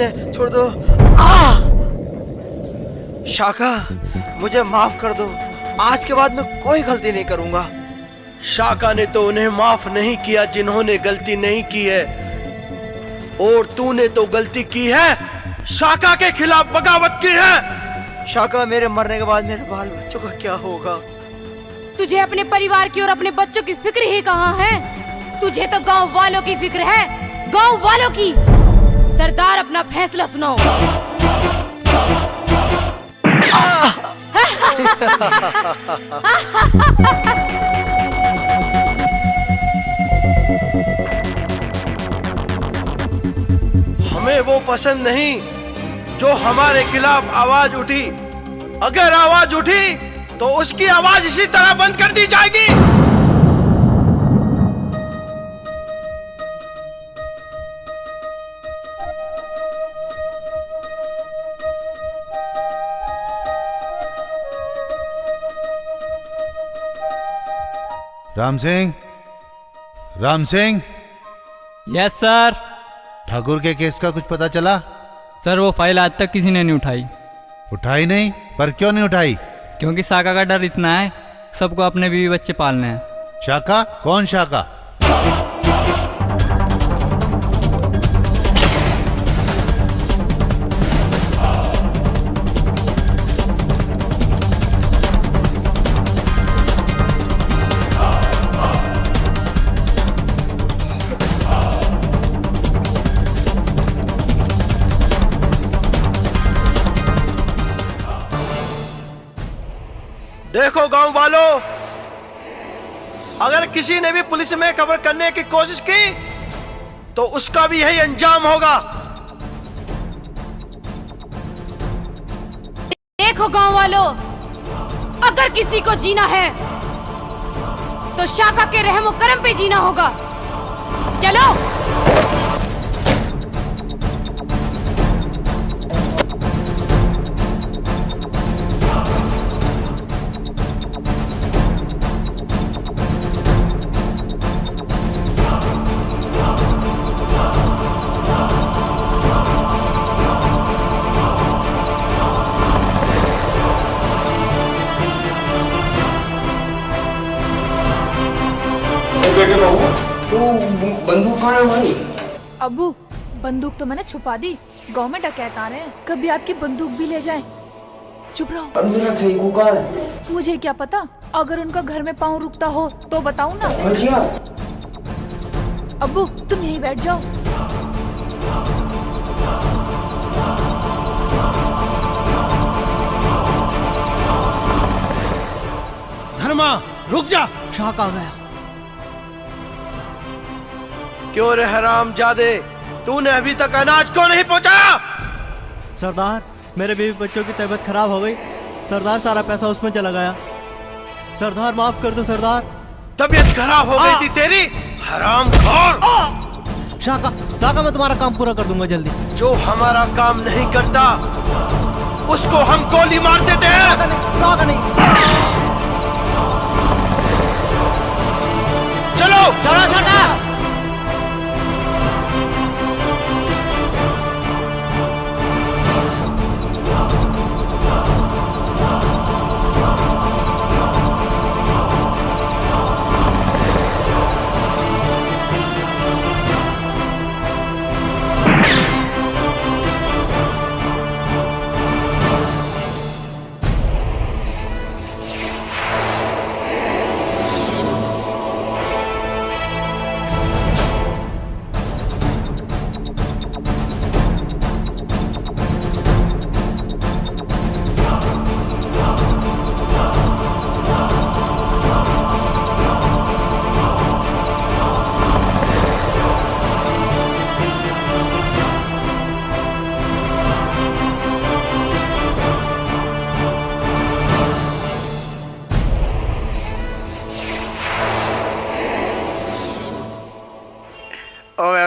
मुझे छोड़ दो। शाका, मुझे माफ कर दो। आज के बाद मैं कोई गलती नहीं करूंगा। शाका ने तो उन्हें माफ नहीं किया जिन्होंने गलती नहीं की है, और तूने तो गलती की है, शाका के खिलाफ बगावत की है। शाका, मेरे मरने के बाद मेरे बाल बच्चों का क्या होगा? तुझे अपने परिवार की और अपने बच्चों की फिक्र ही कहाँ है? तुझे तो गांव वालों की फिक्र है, गांव वालों की। सरदार, अपना फैसला सुनाओ। हमें वो पसंद नहीं जो हमारे खिलाफ आवाज उठी। अगर आवाज उठी तो उसकी आवाज इसी तरह बंद कर दी जाएगी। राम सिंह, राम सिंह। Yes sir. ठाकुर के केस का कुछ पता चला? सर, वो फाइल आज तक किसी ने नहीं उठाई। उठाई नहीं? पर क्यों नहीं उठाई? क्योंकि शाका का डर इतना है, सबको अपने बीवी बच्चे पालने हैं। शाका? कौन शाका? देखो गांव वालों, अगर किसी ने भी पुलिस में खबर करने की कोशिश की तो उसका भी यही अंजाम होगा। देखो गांव वालों, अगर किसी को जीना है तो शाका के रहमो करम पे जीना होगा। चलो। बंदूक कहाँ है भाई? अबू, बंदूक तो मैंने छुपा दी। गांव में डकैत आ रहे हैं, कभी आपकी बंदूक भी ले जाएं। चुप रहो। मेरा सही को कहाँ है? मुझे क्या पता, अगर उनका घर में पाँव रुकता हो तो बताऊं ना। भजिया। अबू, तुम यहीं बैठ जाओ। धर्मा, रुक जा। शाका आ गया। क्यों रे हरामजादे, तूने अभी तक अनाज क्यों नहीं पहुंचाया? सरदार, मेरे बीवी बच्चों की तबीयत खराब हो गई। सरदार, सारा पैसा उसमें चला गया। सरदार, माफ कर दो सरदार। तबीयत खराब हो गई थी तेरी, हरामखोर। शाका, शाका, मैं तुम्हारा काम पूरा कर दूंगा जल्दी। जो हमारा काम नहीं करता उसको हम गोली मार देते हैं। शाका नहीं। चलो चलो सरदार।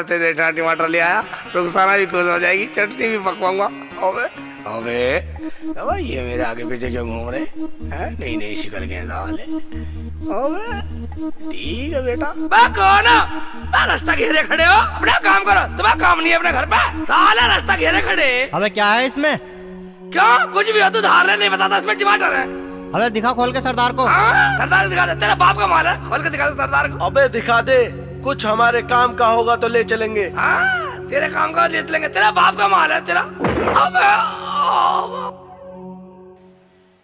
तेरे टमाटर ले आया, रुखसाना भी खुश हो जाएगी, चटनी भी पकवाऊंगा। अबे अब ये मेरे आगे पीछे क्यों घूम रहे हैं? नई नई शिकल के साले। अबे ठीक है बेटा। बा कौन बा रास्ता घेरे खड़े हो? अपना काम करो, तुम्हारा काम नहीं है अपने घर पे। साला रास्ता घेरे खड़े। अबे क्या है इसमें? क्यों कुछ भी हो तो धार नहीं बताता, इसमें टमाटर है। अबे दिखा खोल के सरदार को। सरदार दिखा दे, तेरा बाप का माल है, खोल के दिखा दे सरदार को। अबे दिखा दे, कुछ हमारे काम का होगा तो ले चलेंगे। तेरे काम का ले चलेंगे, तेरा बाप का माल है तेरा। अबे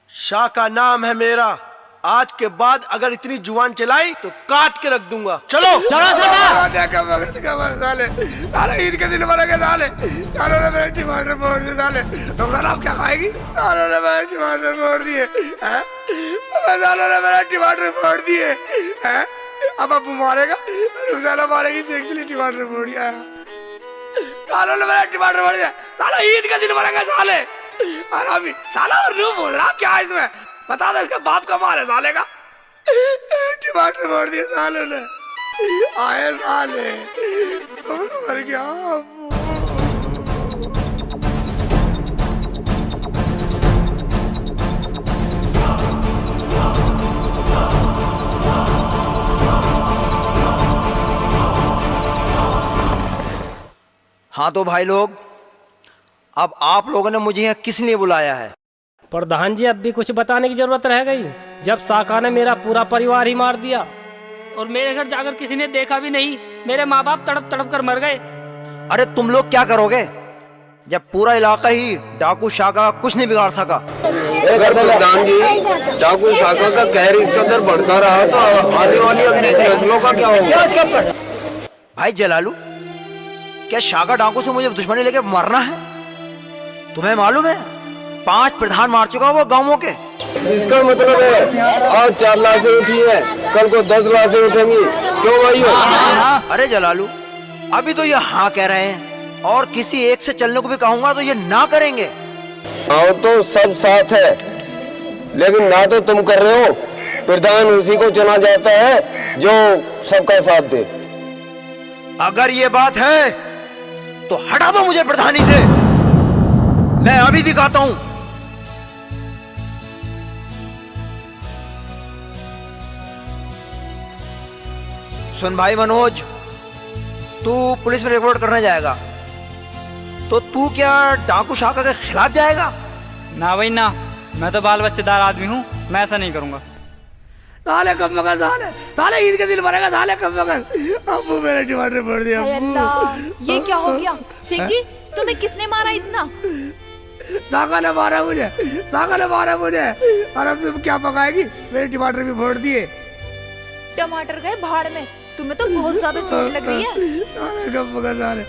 शाह का नाम है मेरा। आज के बाद अगर इतनी जुबान चलाई तो काट के रख दूंगा। चलो चलो सरदार। साले साले ईद के दिन मरेंगे साले। सालों ने मेरे टमाटर फोड़ दिए साले। तुम साला अब क्या खाएगी? सालों ने मेरे टमाटर फोड़ दिए हैं। सालों ने मेरे टमाटर फोड़ दिए हैं। अब अबू मारेगा, रुखसाना मारेगी, सेक्सली टमाटर फोड़ दिया। सालों ने मेरे टमाटर फोड़ दिया। साला ईद के दिन मरेंगे साले। अरे साला और रू बोल रहा क्या इसमें? बता दो, इसका बाप का माल है साले का। टमाटर फोड़ दिए सालों ने। आए साले मर गया। हाँ तो भाई लोग, अब आप लोगों ने मुझे यहाँ किस लिए बुलाया है? प्रधान जी अब भी कुछ बताने की जरूरत रह गई, जब शाखा ने मेरा पूरा परिवार ही मार दिया और मेरे घर जाकर किसी ने देखा भी नहीं। मेरे माँ बाप तड़प तड़प कर मर गए। अरे तुम लोग क्या करोगे जब पूरा इलाका ही डाकू शाखा कुछ नहीं बिगाड़ सका? प्रधान जी, डाकू शाखा का कहर इस कदर बढ़ता रहा तो आने वाली अगली नस्लों का क्या होगा? भाई जलालू, क्या शाखा डाकू से मुझे दुश्मनी लेके मरना है? तुम्हें मालूम है 5 प्रधान मार चुका वो गांवों के। इसका मतलब है आज 4 लाशें उठी है, कल को 10 लाशें उठेंगी। क्यों भाई? अरे जलालू, अभी तो ये हाँ कह रहे हैं और किसी एक से चलने को भी कहूंगा तो ये ना करेंगे। हाँ तो सब साथ है, लेकिन ना तो तुम कर रहे हो। प्रधान उसी को चुना जाता है जो सबका साथ दे। अगर ये बात है तो हटा दो मुझे प्रधानी से। मैं अभी दिखाता हूं। सुन भाई मनोज, तू पुलिस में रिपोर्ट करने जाएगा तो तू क्या डाकू शाखा के खिलाफ जाएगा? ना भाई ना, मैं तो बाल बच्चेदार आदमी हूँ, मैं ऐसा नहीं करूँगा। साले कब मगर साले ईद के दिन मरेगा साले कब मगर। अबू मेरे टमाटर फोड़ दिया। अल्लाह, ये क्या हो गया? शेख जी, तुम्हें किसने मारा इतना? शाखा ने मारा मुझे, शाखा ने मारा मुझे। और अब तुम क्या पकाएगी? मेरे टमाटर भी फोड़ दिए। टमाटर गए भाड़ में, तुम्हें तो बहुत ज्यादा चोट लग रही है। साले कब मगर साले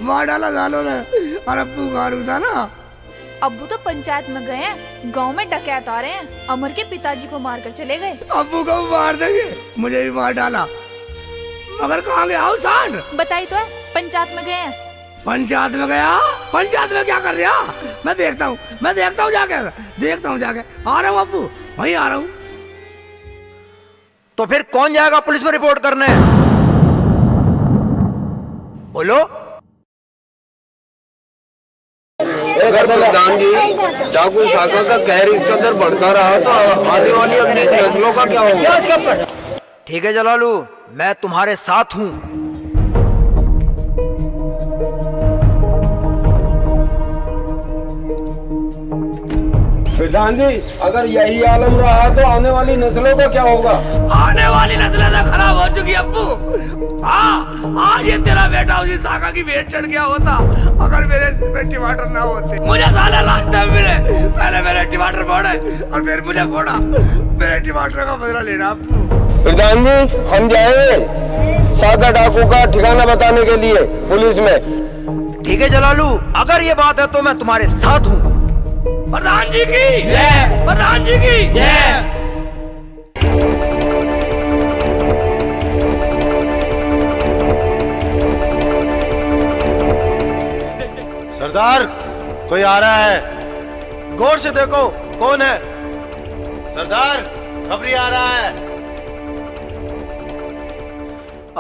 मार डाला सालों ने। और अब्बू गारू था ना। अब्बू तो पंचायत में गए हैं, गांव में डकैत आ रहे हैं, अमर के पिताजी को मारकर चले गए। अब्बू को मार देंगे, मुझे भी मार डाला। मगर कहाँ गया हूँ सांड? बताई तो है, पंचायत में गए हैं। पंचायत में गया? पंचायत में क्या कर रहा? मैं देखता हूँ जाके, देखता हूँ जाके। आ रहा हूँ अब्बू, वहीं आ रहा हूँ। तो फिर कौन जाएगा पुलिस में रिपोर्ट करने? बोलो। प्रधान जी, डाकू शाखा का कहर इस कदर बढ़ता रहा तो आने वाली अगली नस्लों का क्या होगा? ठीक है जलालू, मैं तुम्हारे साथ हूँ। प्रधान जी, अगर यही आलम रहा तो आने वाली नस्लों का क्या होगा? आने वाली नस्लें तो खराब हो चुकी अब्बू। हाँ, आज ये तेरा बेटा उसी शाखा की भेंट चढ़ गया होता अगर मेरे सिर पे टमाटर ना होते। मुझे साले रास्ते में मिले, पहले मेरे टमाटर फोड़े और फिर मुझे फोड़ा। मेरे टमाटर का बदला लेना अब्बू। प्रधान जी, हम जाएंगे शाखा डाकू का ठिकाना बताने के लिए पुलिस में। ठीक है जलालू, अगर ये बात है तो मैं तुम्हारे साथ हूँ। प्रधान जी की जय, प्रधान जी की जय। सरदार, कोई आ रहा है। गौर से देखो कौन है। सरदार, खबरी आ रहा है।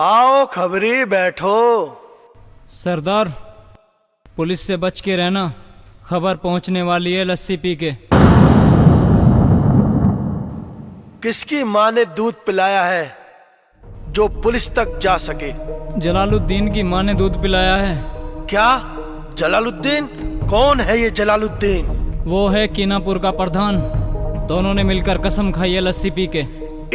आओ खबरी, बैठो। सरदार, पुलिस से बच के रहना, खबर पहुंचने वाली है लस्सी पी के। किसकी माँ ने दूध पिलाया है जो पुलिस तक जा सके? जलालुद्दीन की माँ ने दूध पिलाया है। क्या? जलालुद्दीन? कौन है ये जलालुद्दीन? वो है कीनापुर का प्रधान। दोनों ने मिलकर कसम खाई है लस्सी पी के।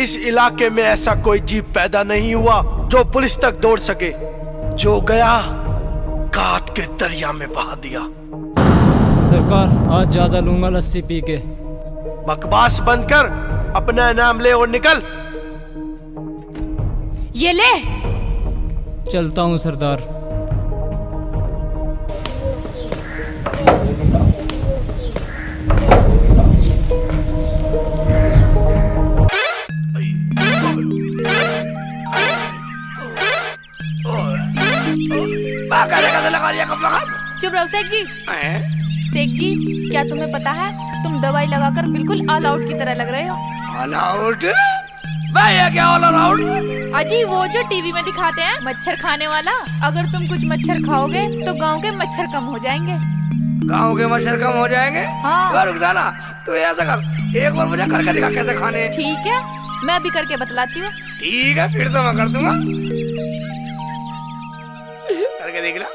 इस इलाके में ऐसा कोई जीव पैदा नहीं हुआ जो पुलिस तक दौड़ सके। जो गया काट के दरिया में बहा दिया। सरकार आज ज्यादा लूंगा लस्सी पी के। बकवास बंद कर, अपना इनाम ले और निकल। ये ले। चलता हूँ सरदार। चुप रहो शेख जी। शेख जी, क्या तुम्हें पता है तुम दवाई लगाकर बिल्कुल ऑल आउट की तरह लग रहे हो? All out? भैया क्या ऑल आउट? अजी वो जो टीवी में दिखाते हैं मच्छर खाने वाला। अगर तुम कुछ मच्छर खाओगे तो गांव के मच्छर कम हो जाएंगे। गांव के मच्छर कम हो जाएंगे? हाँ। रुक जाना, तो ऐसा कर, एक बार मुझे करके दिखा कैसे खाने। ठीक है, मैं अभी करके बतलाती हूँ। ठीक है, फिर तो मैं कर दूंगा। करके देख ला।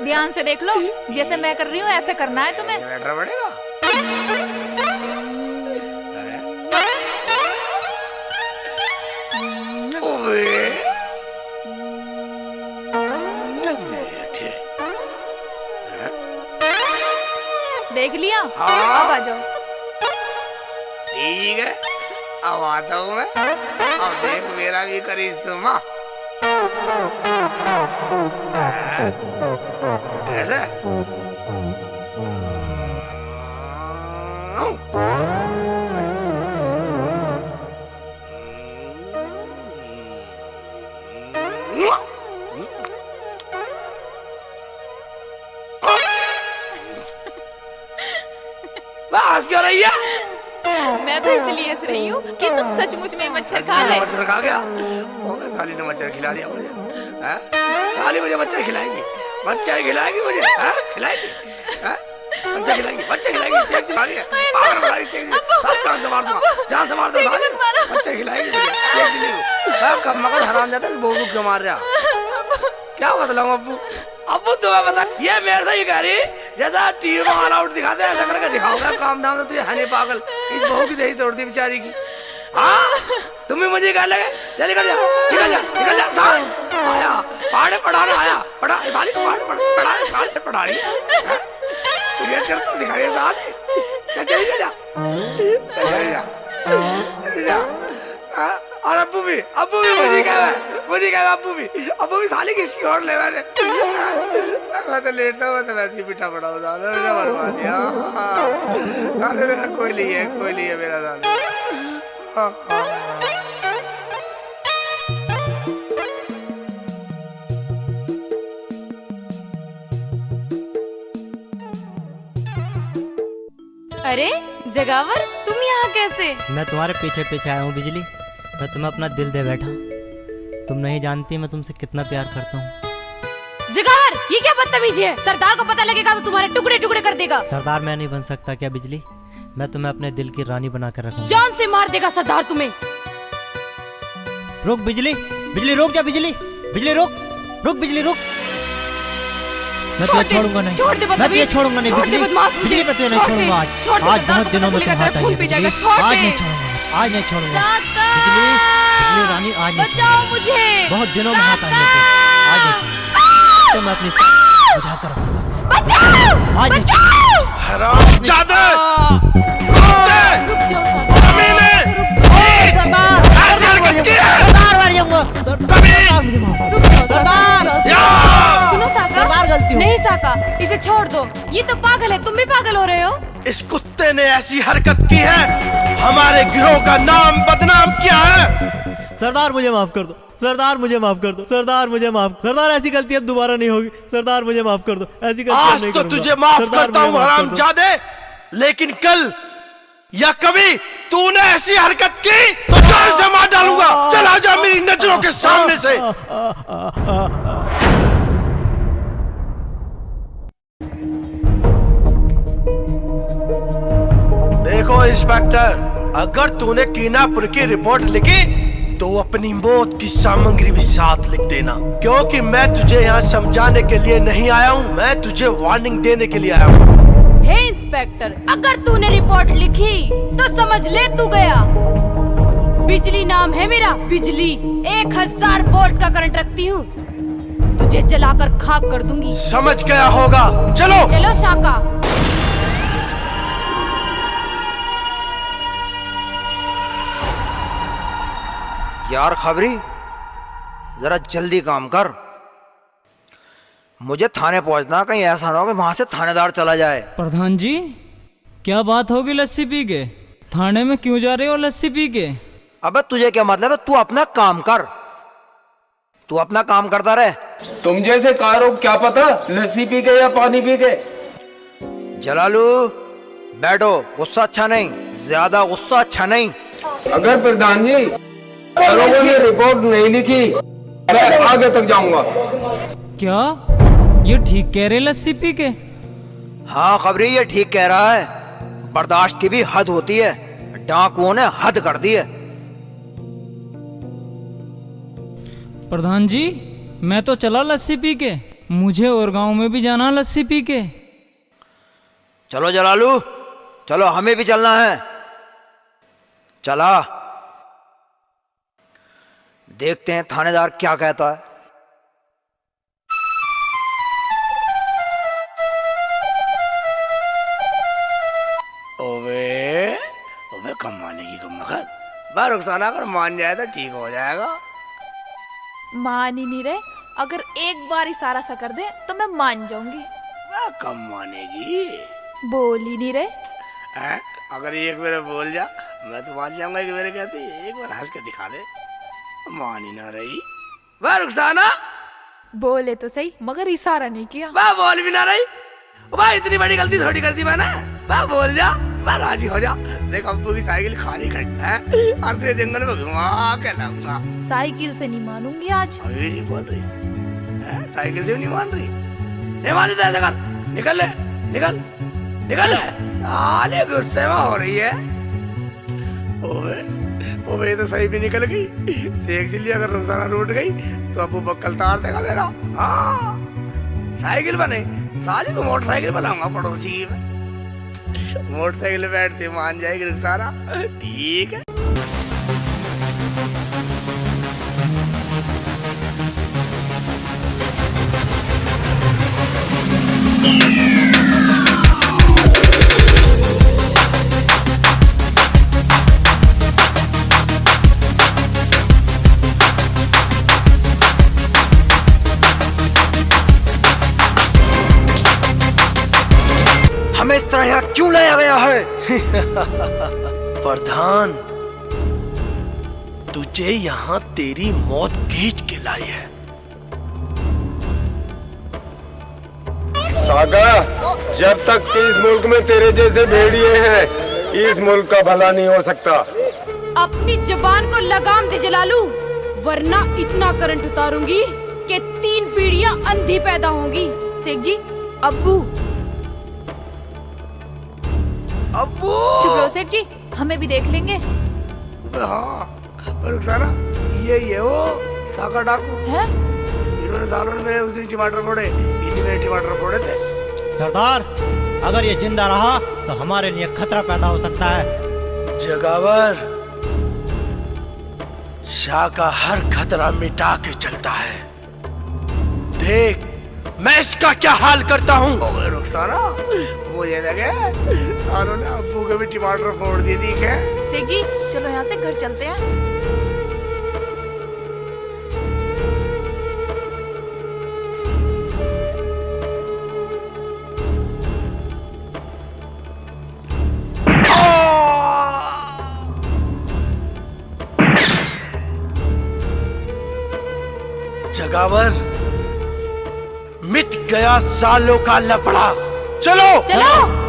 ध्यान से देख लो, जैसे मैं कर रही हूँ ऐसे करना है तुम्हें। बैठना पड़ेगा। देख लिया? हाँ। अब आ जाओ। ठीक है, अब आता हूँ मैं। अब देख मेरा भी करिश्मा। ऐसे हंस क्यों रही है? मैं तो इसलिए हंस रही हूँ कि तुम सचमुच में मच्छर खा गए। मच्छर खा गया? साली ने मच्छर खिला दिया मुझे। साली मुझे मच्छर खिलाएगी, मच्छर खिलाएगी मुझे। खिलाएगी, मच्छर खिलाएगी, मच्छर खिलाएगी। शेख जी मारिए, पागल बना रही शेख जी। सब जान से मार दूंगा, जान से मार दूंगा। मच्छर खिलाएगी मुझे, शेख जी नहीं। कब मगर हराम जाता है, बोलू क्यों मार रहा? क्या बतलाऊं अब्बू? अब्बू तुम्हें बता, ये मेरे से ही कह रही जैसा टीवी में ऑल आउट दिखाते हैं ऐसा करके दिखाऊंगा। काम धाम से तुझे है नहीं पागल। इस बहू की दही तोड़ दी बेचारी की। हाँ, तुम भी मुझे कह लगे। जल्दी कर जा, निकल जा, निकल जा। साल आया पहाड़े पढ़ाने आया, पढ़ा साली को पढ़ाने पढ़ा रही है। तुझे करता दिखा रही है साली। चल जा, चल जा। और अब्बू भी मुझे कह रहा, अब्बू भी साली किसी और ले मैंने। मैं तो लेटता हुआ तो वैसे ही पिटा पड़ा हूँ। साले मेरा बर्बाद दिया। साले मेरा कोई नहीं है मेरा साले। अरे जगावर, तुम यहाँ कैसे? मैं तुम्हारे पीछे पीछे आया हूँ बिजली। मैं तुम्हें अपना दिल दे बैठा। तुम नहीं जानती मैं तुमसे कितना प्यार करता हूँ। जगावर, ये क्या बदतमीजी है? सरदार को पता लगेगा तो तुम्हारे टुकड़े टुकड़े कर देगा। सरदार मैं नहीं बन सकता क्या बिजली? मैं तुम्हें अपने दिल की रानी बना कर रखूंगा। जान से मार देगा सरदार तुम्हें। रुक बिजली, बिजली रुक जा। बिजली, बिजली रुक, रुक बिजली रुक। मैं तुझे छोड़ूंगा नहीं, मैं तुझे छोड़ूंगा नहीं बिजली। बिजली मैं तुझे नहीं छोड़ूंगा। आज बहुत दिनों में तुम हाथ आई है बिजली। आज नहीं छोड़ूंगा, आज नहीं छोड़ूंगा बिजली। बिजली रानी आज नहीं बचाओ मुझे। बहुत दिनों में हाथ आई है, आज नहीं छोड़ूंगा। तो मैं अपनी बुझा कर रखूंगा। बचाओ, आज नहीं बचाओ। हरामजादे! रुक जाओ सरदार। सुनो साका, गलती नहीं साका, इसे छोड़ दो। ये तो पागल है, तुम भी पागल हो रहे हो। इस कुत्ते ने ऐसी हरकत की है, हमारे गिरोह का नाम बदनाम किया है। सरदार मुझे माफ कर दो, सरदार मुझे माफ कर दो, सरदार मुझे माफ। सरदार ऐसी गलती अब दोबारा नहीं होगी। सरदार मुझे माफ कर दो, ऐसी गलती आज नहीं तो करूंगा। तुझे माफ सरदार, करता मुझे हूँ माफ कर दो। हरामजादे, लेकिन कल या कभी तूने ऐसी हरकत की तो जान से मार डालूंगा। चल आजा मेरी नजरों के सामने से। देखो इंस्पेक्टर, अगर तूने कीनापुर की रिपोर्ट लिखी तो अपनी मौत की सामग्री भी साथ लिख देना, क्योंकि मैं तुझे यहाँ समझाने के लिए नहीं आया हूँ, मैं तुझे वार्निंग देने के लिए आया हूँ। हे इंस्पेक्टर, अगर तूने रिपोर्ट लिखी तो समझ ले तू गया। बिजली नाम है मेरा, बिजली। 1000 वोल्ट का करंट रखती हूँ, तुझे जलाकर खाक कर दूंगी। समझ गया होगा, चलो चलो शाका। यार खबरी, जरा जल्दी काम कर, मुझे थाने पहुंचना, कहीं ऐसा ना हो कि वहां से थानेदार चला जाए। प्रधान जी, क्या बात होगी लस्सी पी के? थाने में क्यों जा रहे हो लस्सी पी के? अबे तुझे क्या मतलब है? तू अपना काम कर, तू अपना काम करता रहे। तुम जैसे कारों को क्या पता लस्सी पी के या पानी पी के। जलालू बैठो, गुस्सा अच्छा नहीं, ज्यादा गुस्सा अच्छा नहीं। अगर प्रधान जी दरोगा ने रिपोर्ट नहीं लिखी मैं आगे तक जाऊंगा। क्या ये ठीक कह रहे लस्सी पी के? हाँ खबरी, ये ठीक कह रहा है, बर्दाश्त की भी हद होती है, डाकुओं ने हद कर दी है। प्रधान जी, मैं तो चला लस्सी पी के, मुझे और गांव में भी जाना लस्सी पी के। चलो जलालू, चलो हमें भी चलना है। चला, देखते हैं थानेदार क्या कहता है। ओवे ओवे, कम माने की कम मखत, बा रुखसाना अगर मान जाए तो ठीक हो जाएगा। मान ही नहीं रहे, अगर एक बार इशारा सा कर दे तो मैं मान जाऊंगी। बा कम मानेगी, बोल ही नहीं रहे। हैं? अगर एक बार बोल जा मैं तो मान जाऊंगा कि मेरे कहती एक बार हंस के दिखा दे। मान ही ना रही, वाह रुखसाना। बोले तो सही मगर इशारा नहीं किया। वाह बोल भी ना रही, वाह इतनी बड़ी गलती थोड़ी कर दी मैंने। वाह बोल जा, वाह राजी हो जा। देख अब्बू की साइकिल खाली खड़ी है और तेरे जंगल में घुमा के लाऊंगा। साइकिल से नहीं मानूंगी आज। अभी नहीं बोल रही है, साइकिल से भी नहीं मान रही। नहीं मानी तो ऐसा कर, निकल ले, निकल निकल ले। साले गुस्से में हो रही है। ओए ओए, तो सही भी निकल गई। शेख सिली अगर रुखसाना रूठ गई तो अबू बक्कल तार देगा मेरा। हाँ साइकिल बने, साले को मोटरसाइकिल बनाऊंगा पड़ोसी की। मोटरसाइकिल बैठती मान जाएगी रुखसाना, ठीक है। हमें इस तरह यहाँ क्यों लाया गया है? प्रधान, तुझे यहाँ तेरी मौत खींच के लाई है। सागा, जब तक इस मुल्क में तेरे जैसे भेड़िए हैं इस मुल्क का भला नहीं हो सकता। अपनी जुबान को लगाम दे जलालू, वरना इतना करंट उतारूंगी कि 3 पीढ़ियां अंधी पैदा होंगी। शेख जी, अब्बू। अब्बू चुप रहो शेख जी, हमें भी देख लेंगे। हाँ रुखसाना, ये वो साका डाकू है। इन्होंने सालों में उस दिन टमाटर फोड़े, इन्हीं टमाटर फोड़े थे। सरदार, अगर ये जिंदा रहा तो हमारे लिए खतरा पैदा हो सकता है। जगावर, शाह का हर खतरा मिटा के चलता है। देख मैं इसका क्या हाल करता हूँ। रुखसाना, मुझे लगे सालों ने अब्बू के भी टमाटर फोड़ दिए, ठीक है। शेख जी, चलो यहाँ से घर चलते हैं। जगावर, मिट गया सालों का लफड़ा। चलो चलो।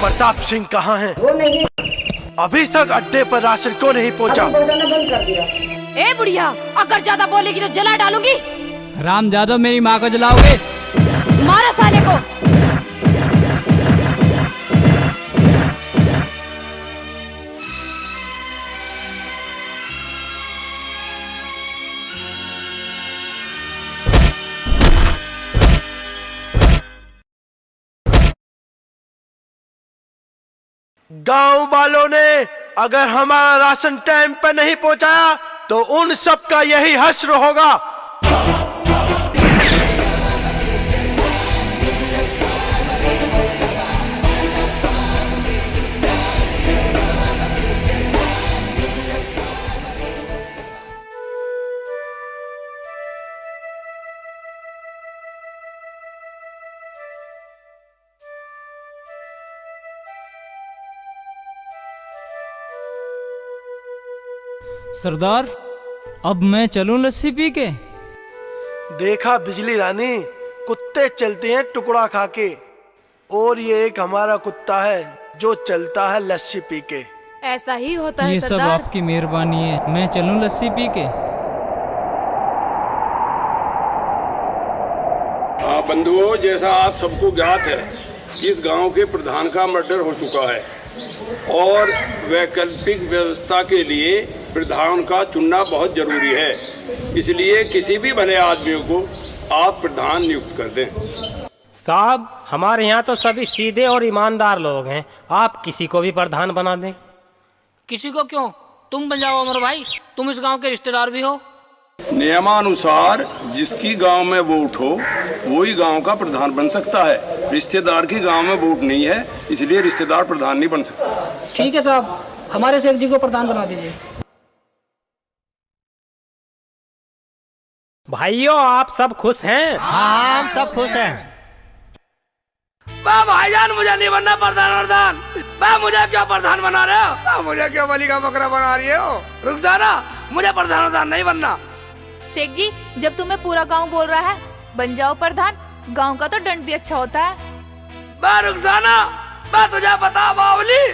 प्रताप सिंह कहाँ हैं? अभी तक अड्डे पर राशन क्यों नहीं पहुँचा? ए बुढ़िया, अगर ज्यादा बोलेगी तो जला डालूंगी। राम जादव, मेरी माँ को जलाओगे? मारा साले को। गांव वालों ने अगर हमारा राशन टाइम पर नहीं पहुंचाया तो उन सब का यही हश्र होगा। सरदार, अब मैं चलूं लस्सी पी के? देखा बिजली रानी, कुत्ते चलते हैं टुकड़ा खा के, और ये एक हमारा कुत्ता है जो चलता है लस्सी पी के। ऐसा ही होता है ये सब सरदार। आपकी मेहरबानी है। मैं चलूं लस्सी पी के? हाँ बंधुओं, जैसा आप सबको ज्ञात है कि इस गांव के प्रधान का मर्डर हो चुका है और वैकल्पिक व्यवस्था के लिए प्रधान का चुनना बहुत जरूरी है। इसलिए किसी भी भले आदमी को आप प्रधान नियुक्त कर दें। साहब, हमारे यहाँ तो सभी सीधे और ईमानदार लोग हैं, आप किसी को भी प्रधान बना दें। किसी को क्यों, तुम बन जाओ अमर भाई, तुम इस गांव के रिश्तेदार भी हो। नियमानुसार जिसकी गांव में वोट हो वही गांव का प्रधान बन सकता है। रिश्तेदार की गांव में वोट नहीं है, इसलिए रिश्तेदार प्रधान नहीं बन सकता। ठीक है साहब, हमारे शेख जी को प्रधान बना दीजिए। भाइयों, आप सब खुश हैं? हाँ, हम सब खुश हैं। भाईजान, मुझे नहीं बनना प्रधान। मुझे क्यों प्रधान बना रहे हो? मुझे क्यों बलि का बकरा बना रही हो? रुखसाना, मुझे प्रधान नहीं बनना। शेख जी, जब तुम्हें पूरा गांव बोल रहा है बन जाओ प्रधान, गांव का तो दंड भी अच्छा होता है। रुखसाना, तुझे पता बावली,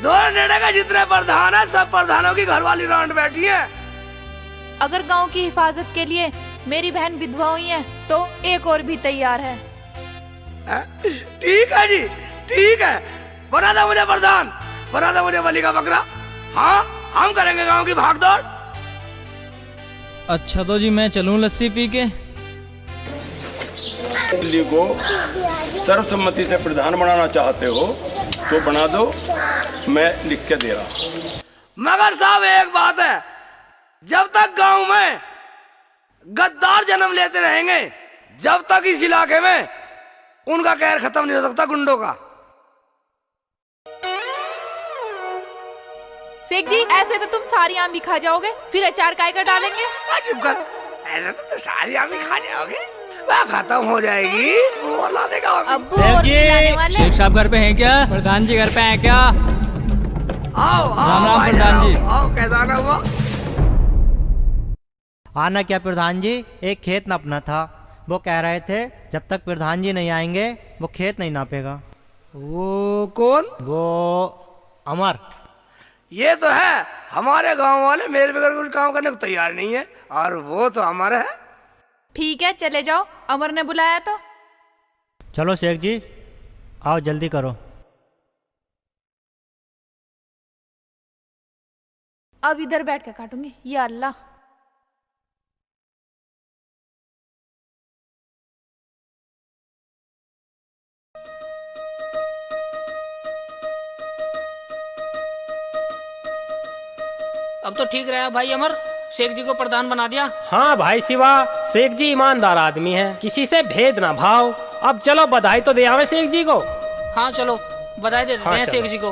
धोरे नेड़े का जितने प्रधान है सब प्रधानों की घरवाली राउंड बैठी है। अगर गांव की हिफाजत के लिए मेरी बहन विधवा हुई है तो एक और भी तैयार है। ठीक है जी, ठीक है, बना दो मुझे प्रधान, बना दो मुझे बलि का बकरा। हाँ, हम करेंगे गांव की भागदौड़। अच्छा तो जी, मैं चलूं लस्सी पी के? दिल्ली को सर्वसम्मति से प्रधान बनाना चाहते हो तो बना दो, मैं लिख के दे रहा। मगर साहब, एक बात है, जब तक गांव में गद्दार जन्म लेते रहेंगे, जब तक इस इलाके में उनका कहर खत्म नहीं हो सकता गुंडों का। शेख जी, ऐसे तो तुम सारी आम भी खा जाओगे, फिर अचार काय का डालेंगे? चुप कर, ऐसे तो सारी आम ही खा जाओगे, वह खत्म हो जाएगी। वो ला देगा अब्बू और लाने वाले। शेख साहब घर पे हैं क्या? प्रधान जी घर पे हैं क्या? आओ राम राम प्रधान जी। आओ, कैसा ना हुआ? आना क्या प्रधान जी, एक खेत नापना था। वो कह रहे थे जब तक प्रधान जी नहीं आएंगे वो खेत नहीं नापेगा। वो कौन? वो अमर। ये तो है, हमारे गांव वाले मेरे बगैर कुछ काम करने को तैयार नहीं है, और वो तो हमारे है। ठीक है, चले जाओ, अमर ने बुलाया तो। चलो शेख जी, आओ जल्दी करो। अब इधर बैठ के काटूंगी, या अल्लाह। अब तो ठीक रहा भाई अमर, शेख जी को प्रधान बना दिया। हाँ भाई शिवा, शेख जी ईमानदार आदमी हैं, किसी से भेद ना भाव। अब चलो बधाई तो दे आवे शेख जी को। हाँ चलो, बधाई दे देते हैं शेख जी को।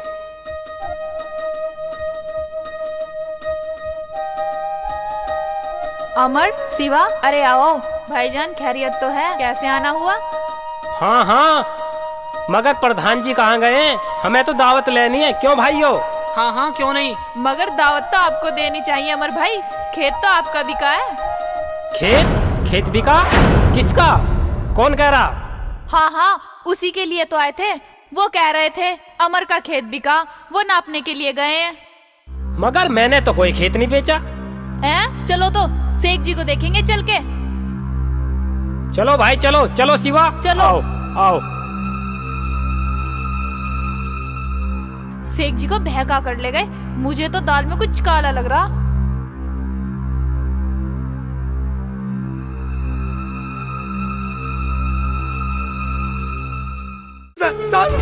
अमर, शिवा, अरे आओ। भाईजान, खैरियत तो है? कैसे आना हुआ? हाँ हाँ, मगर प्रधान जी कहाँ गए? हमें तो दावत लेनी है, क्यों भाइयों? हाँ हाँ, क्यों नहीं, मगर दावत तो आपको देनी चाहिए अमर भाई, खेत तो आपका बिका है। खेत बिका? किसका? कौन कह रहा? हाँ हाँ, उसी के लिए तो आए थे। वो कह रहे थे अमर का खेत बिका, वो नापने के लिए गए हैं। मगर मैंने तो कोई खेत नहीं बेचा। हैं? चलो तो सेठ जी को देखेंगे चल के। चलो भाई चलो, चलो शिवा चलो। आओ आओ। सेठ जी को बहका कर ले गए, मुझे तो दाल में कुछ काला लग रहा।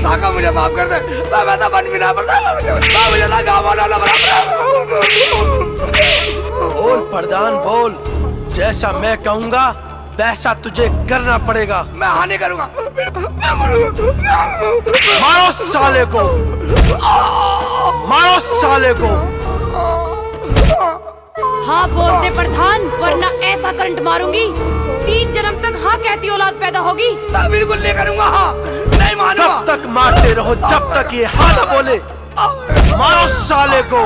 साका मुझे माफ कर दे, मैं तो बन भी ना पड़ता, मुझे ना गाँव वाला बोल प्रधान बोल, जैसा मैं कहूँगा वैसा तुझे करना पड़ेगा। मैं हाँ नहीं करूँगा। मारो साले को, मारो साले को। हाँ बोल दे प्रधान, वरना ऐसा करंट मारूंगी 3 जन्म तक हाँ कहती औलाद पैदा होगी। मैं बिल्कुल नहीं करूँगा हाँ, नहीं मानूंगा। तब तक मारते रहो जब तक ये हाँ न बोले। मारो साले को।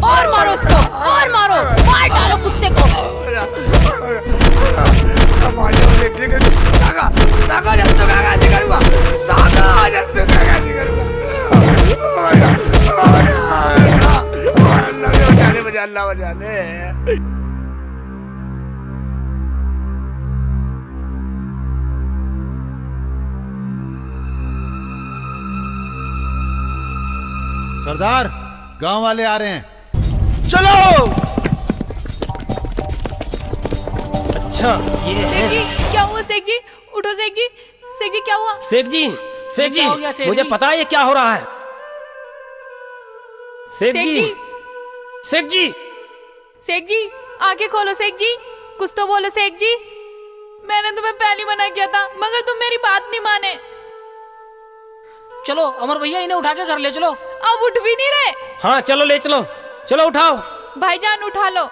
और मारो उसको, और मारो, मार डालो कुत्ते को। अल्लाह बजाने। सरदार, गांव वाले आ रहे हैं। चलो। अच्छा ये सेठ जी क्या हुआ? सेठ जी उठो, सेठ जी, सेठ जी क्या हुआ? शेख जी, शेख जी, मुझे पता है ये क्या हो रहा है। शेख जी, शेख जी, शेख जी आंखें खोलो। शेख जी कुछ तो बोलो। शेख जी मैंने तुम्हें पहले मना किया था मगर तुम मेरी बात नहीं माने। चलो अमर भैया इन्हें उठा के घर ले चलो। अब उठ भी नहीं रहे। हाँ चलो ले चलो, चलो उठाओ। भाईजान उठा लो।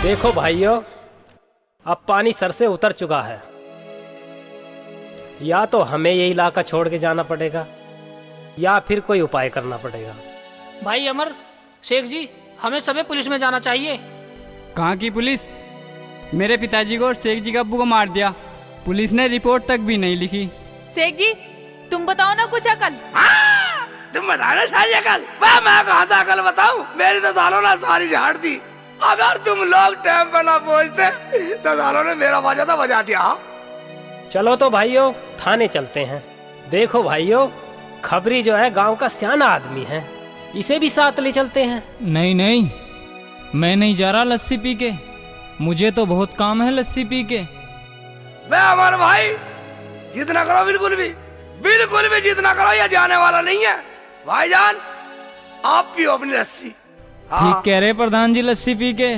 देखो भाइयों, अब पानी सर से उतर चुका है। या तो हमें ये इलाका छोड़ के जाना पड़ेगा या फिर कोई उपाय करना पड़ेगा। भाई अमर, शेख जी, हमें सभी पुलिस में जाना चाहिए। कहाँ की पुलिस? मेरे पिताजी को और शेख जी का अब्बू को मार दिया, पुलिस ने रिपोर्ट तक भी नहीं लिखी। शेख जी तुम बताओ ना कुछ अकल। तुम बताओ ना सारी अकल। मैं कहाँ से अकल बताऊं? मेरी तो सालों ने सारी झाड़ दी। अगर तुम लोग टाइम पर ना पहुँचते तो सालों ने मेरा बाजा तो बजा दिया। चलो तो भाइयों थाने चलते हैं। देखो भाइयों, खबरी जो है गांव का सियाना आदमी है, इसे भी साथ ले चलते हैं। नहीं नहीं, मैं नहीं जा रहा लस्सी पी के, मुझे तो बहुत काम है लस्सी पी के। मैं हमारे भाई जितना करो बिल्कुल भी जितना करो ये जाने वाला नहीं है। भाईजान आप पियो अपनी लस्सी। ठीक कह रहे प्रधान जी, लस्सी पी के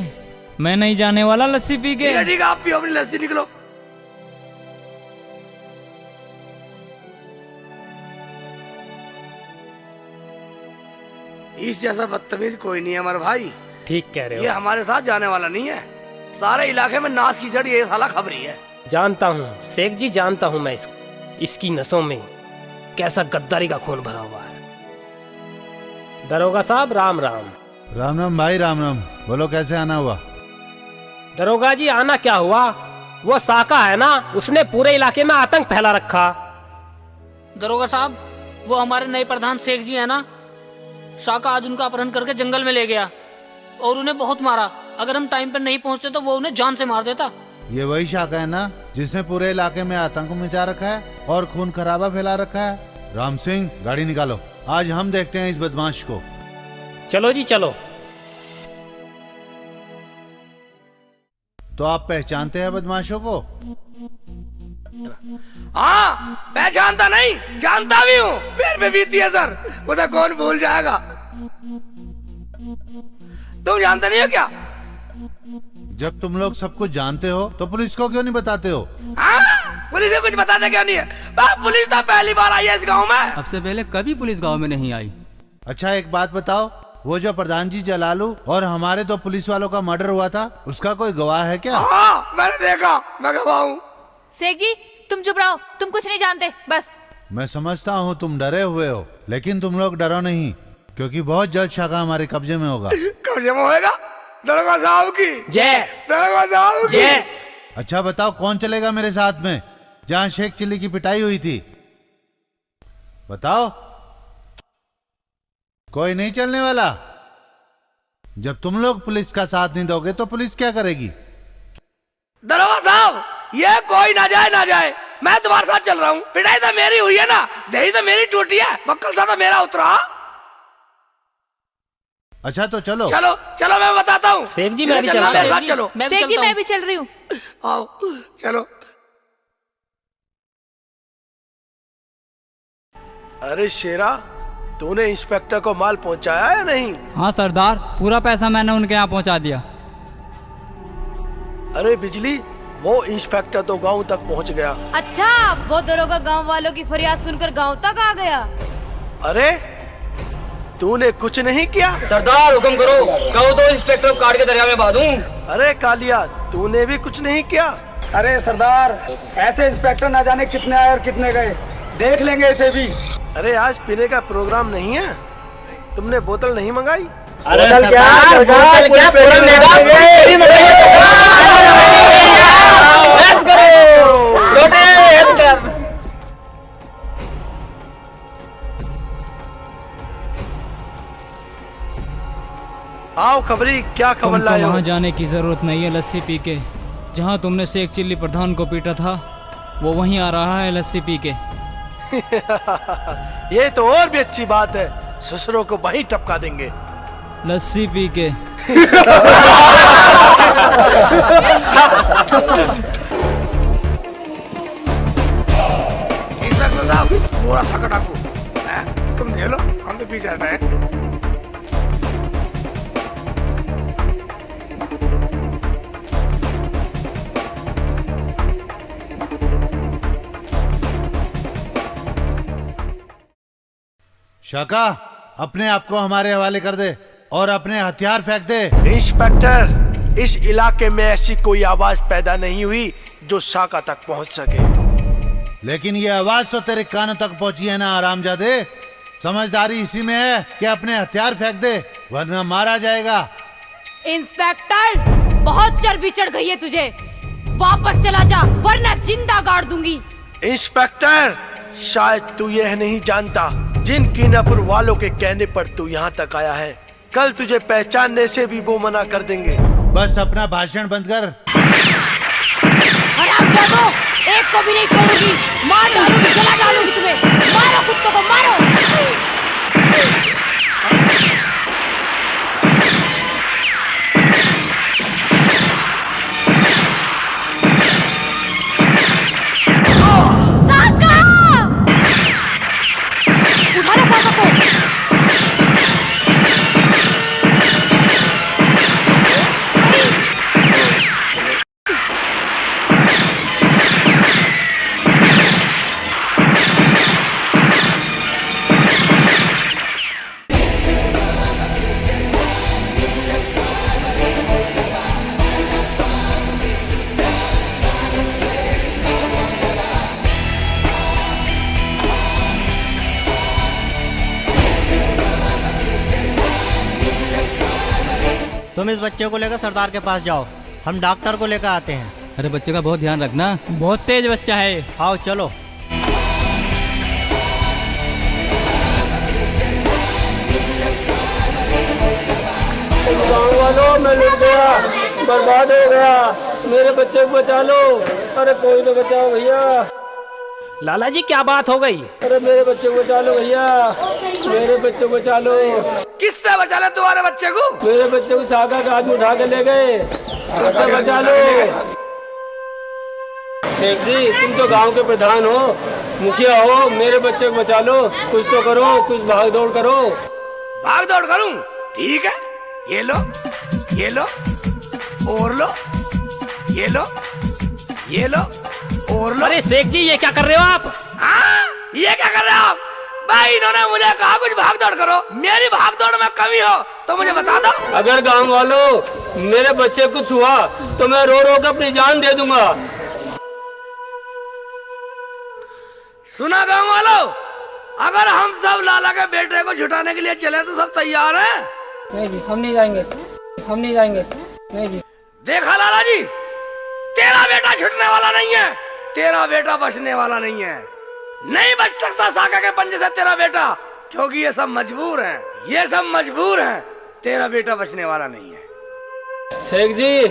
मैं नहीं जाने वाला लस्सी पी के। ठीक है आप पियो अपनी लस्सी, निकलो। इस जैसा बदतमीज कोई नहीं है हमारे भाई। ठीक कह रहे हो। ये हमारे साथ जाने वाला नहीं है। सारे इलाके में नाश की जड़ ये साला खबरी है। जानता हूँ शेख जी, जानता हूँ मैं इसकी नसों में कैसा गद्दारी का खून भरा हुआ है। दरोगा साहब राम राम। राम राम भाई, राम राम। बोलो कैसे आना हुआ? दरोगा जी आना क्या हुआ, वो साका है ना, उसने पूरे इलाके में आतंक फैला रखा। दरोगा साहब, वो हमारे नए प्रधान शेख जी है ना, साका आज उनका अपहरण करके जंगल में ले गया और उन्हें बहुत मारा। अगर हम टाइम पर नहीं पहुंचते तो वो उन्हें जान से मार देता। ये वही शाखा है ना जिसने पूरे इलाके में आतंक मचा रखा है और खून खराबा फैला रखा है। राम सिंह गाड़ी निकालो, आज हम देखते हैं इस बदमाश को। चलो जी चलो। तो आप पहचानते हैं बदमाशों को? हाँ पहचानता नहीं, जानता भी हूँ। मेरे पे बीती है सर, उसे कौन भूल जाएगा। तुम जानते नहीं हो क्या? जब तुम लोग सब कुछ जानते हो तो पुलिस को क्यों नहीं बताते हो? पुलिस को कुछ बताते क्यों नहीं है? पुलिस तो पहली बार आई है इस गांव में। अब से पहले कभी पुलिस गांव में नहीं आई। अच्छा एक बात बताओ, वो जो प्रधान जी जलालू और हमारे दो पुलिस वालों का मर्डर हुआ था, उसका कोई गवाह है क्या? हाँ, मैंने देखा, मैं गवाह हूँ। शेख जी तुम चुप रहो, तुम कुछ नहीं जानते बस। मैं समझता हूँ तुम डरे हुए हो, लेकिन तुम लोग डरो नहीं, क्योंकि बहुत जल्द शाखा हमारे कब्जे में होगा। कब्जे में होएगा? दरोगा साहब की जय। दरोगा साहब की जय। अच्छा बताओ कौन चलेगा मेरे साथ में, जहाँ शेख चिल्ली की पिटाई हुई थी? बताओ। कोई नहीं चलने वाला? जब तुम लोग पुलिस का साथ नहीं दोगे तो पुलिस क्या करेगी? दरोगा साहब, ये कोई ना जाए, मैं तुम्हारे साथ चल रहा हूँ। पिटाई तो मेरी हुई है ना, दही तो मेरी टूटी है, बक्कल सा तो मेरा उतरा। अच्छा तो चलो चलो मैं बताता हूँ। शेख जी मैं भी चलो मेरे साथ चलो। शेख जी मैं भी चल रही हूँ। आओ चलो। अरे शेरा, तूने इंस्पेक्टर को माल पहुंचाया या नहीं? हाँ सरदार, पूरा पैसा मैंने उनके यहाँ पहुँचा दिया। अरे बिजली, वो इंस्पेक्टर तो गांव तक पहुंच गया। अच्छा, वो दरोगा गांव वालों की फरियाद सुनकर गांव तक आ गया। अरे तूने कुछ नहीं किया? सरदार हुक्म करो, कहो तो इंस्पेक्टर को काट के दरिया में बहा दूं। अरे कालिया, तूने भी कुछ नहीं किया? अरे सरदार, ऐसे इंस्पेक्टर ना जाने कितने आए और कितने गए, देख लेंगे इसे भी। अरे आज पीने का प्रोग्राम नहीं है, तुमने बोतल नहीं मंगाई? अरे सरदार, बोतल क्या पूरा आओ खबरी, क्या खबर तुमको लाए हो? वहाँ जाने की जरूरत नहीं है लस्सी पी के। जहाँ तुमने शेख चिल्ली प्रधान को पीटा था, वो वहीं आ रहा है लस्सी पी के। ये तो और भी अच्छी बात है, ससुरों को वहीं टपका देंगे लस्सी पी के। इंस्पेक्टर साहब, पूरा साका डाकू, तुम झेलो, हम तो पीछे हट हैं। शाका, अपने आप को हमारे हवाले कर दे और अपने हथियार फेंक दे। इंस्पेक्टर, इस इलाके में ऐसी कोई आवाज पैदा नहीं हुई जो शाका तक पहुंच सके। लेकिन ये आवाज तो तेरे कानों तक पहुंची है ना आरामजादे। समझदारी इसी में है कि अपने हथियार फेंक दे, वरना मारा जाएगा। इंस्पेक्टर, बहुत चर्बी चढ़ गई है तुझे, वापस चला जा वरना जिंदा गाड़ दूंगी। इंस्पेक्टर, शायद तू यह नहीं जानता, जिन कीनापुर वालों के कहने पर तू यहाँ तक आया है, कल तुझे पहचानने से भी वो मना कर देंगे। बस अपना भाषण बंद कर। हरामजादो, एक को भी नहीं छोड़ूंगी, मार डालूंगी, जला डालूंगी तुम्हें। मारो कुत्तों को, मारो। उठा लो साका को। तुम इस बच्चे को लेकर सरदार के पास जाओ, हम डॉक्टर को लेकर आते हैं। अरे बच्चे का बहुत ध्यान रखना, बहुत तेज बच्चा है। आओ चलो। गाँव वालों, मैं लुट गया, बर्बाद हो गया, मेरे बच्चे को बचा लो। अरे कोई तो बचाओ भैया। लाला जी क्या बात हो गई? अरे मेरे बच्चे को बचा लो भैया, मेरे बच्चे को बचा लो। किससे बचा ले तुम्हारे बच्चे को? मेरे बच्चे को शाखा का आदमी उठा के ले गए, उससे बचा लो। शेख जी, तुम तो गांव के प्रधान हो, मुखिया हो, मेरे बच्चे को बचा लो। कुछ तो करो, कुछ भाग दौड़ करो। भाग दौड़ करूं? ठीक है, ये लो, ये लो, और लो, ये लो, ये लो, और लो। अरे शेख जी, ये क्या कर रहे हो आप? हाँ, ये क्या कर रहे हो आप? भाई इन्होंने मुझे कहा कुछ भाग दौड़ करो, मेरी भाग दौड़ में कमी हो तो मुझे बता दो। अगर गांव वालों मेरे बच्चे को छुआ तो मैं रो रो के अपनी जान दे दूंगा। सुना गांव वालों, अगर हम सब लाला के बेटे को छुटाने के लिए चले तो सब तैयार हैं? नहीं जी, हम नहीं जाएंगे, हम नहीं जाएंगे। नहीं जी। देखा लाला जी, तेरा बेटा छुटने वाला नहीं है, तेरा बेटा बचने वाला नहीं है। नहीं बच सकता साका के पंजे से तेरा बेटा, क्योंकि ये सब मजबूर हैं, ये सब मजबूर हैं। तेरा बेटा बचने वाला नहीं है। शेख जी,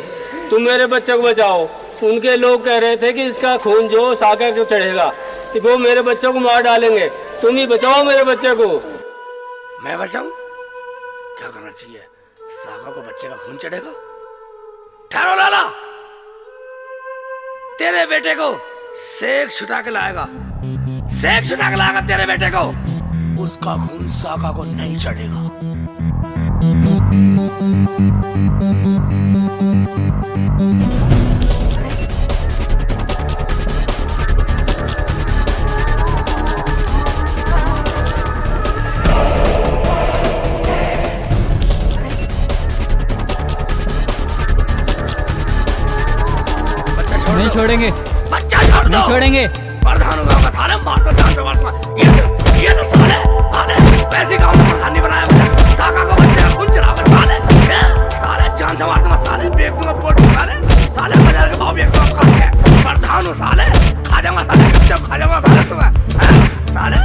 तुम मेरे बच्चे को बचाओ। उनके लोग कह रहे थे कि इसका खून जो साका को चढ़ेगा, वो मेरे बच्चे को मार डालेंगे। तुम ही बचाओ मेरे बच्चे को। मैं बचाऊं? क्या करना चाहिए? साका को बच्चे का खून चढ़ेगा? ठहरो लाला, तेरे बेटे को शेख छुटा के लाएगा, शेख छुटा के लाएगा तेरे बेटे को। उसका खून साका को नहीं चढ़ेगा। नहीं छोड़ेंगे, बच्चा छोड़ दो, नहीं छोड़ेंगे। प्रधान गांव का साले मारता जान से मारता। ये ना साले वैसे गांव में प्रधान नहीं बनाया मुझे। साका को बच्चे का खून चढ़ाकर साले जान से मारता। साले बेच दूंगा पोट साले बाजार के भाव बेच दूंगा काट के। प्रधान हो साले, खा जाऊंगा साले, जब खा जाऊंगा साले तुम्हें साले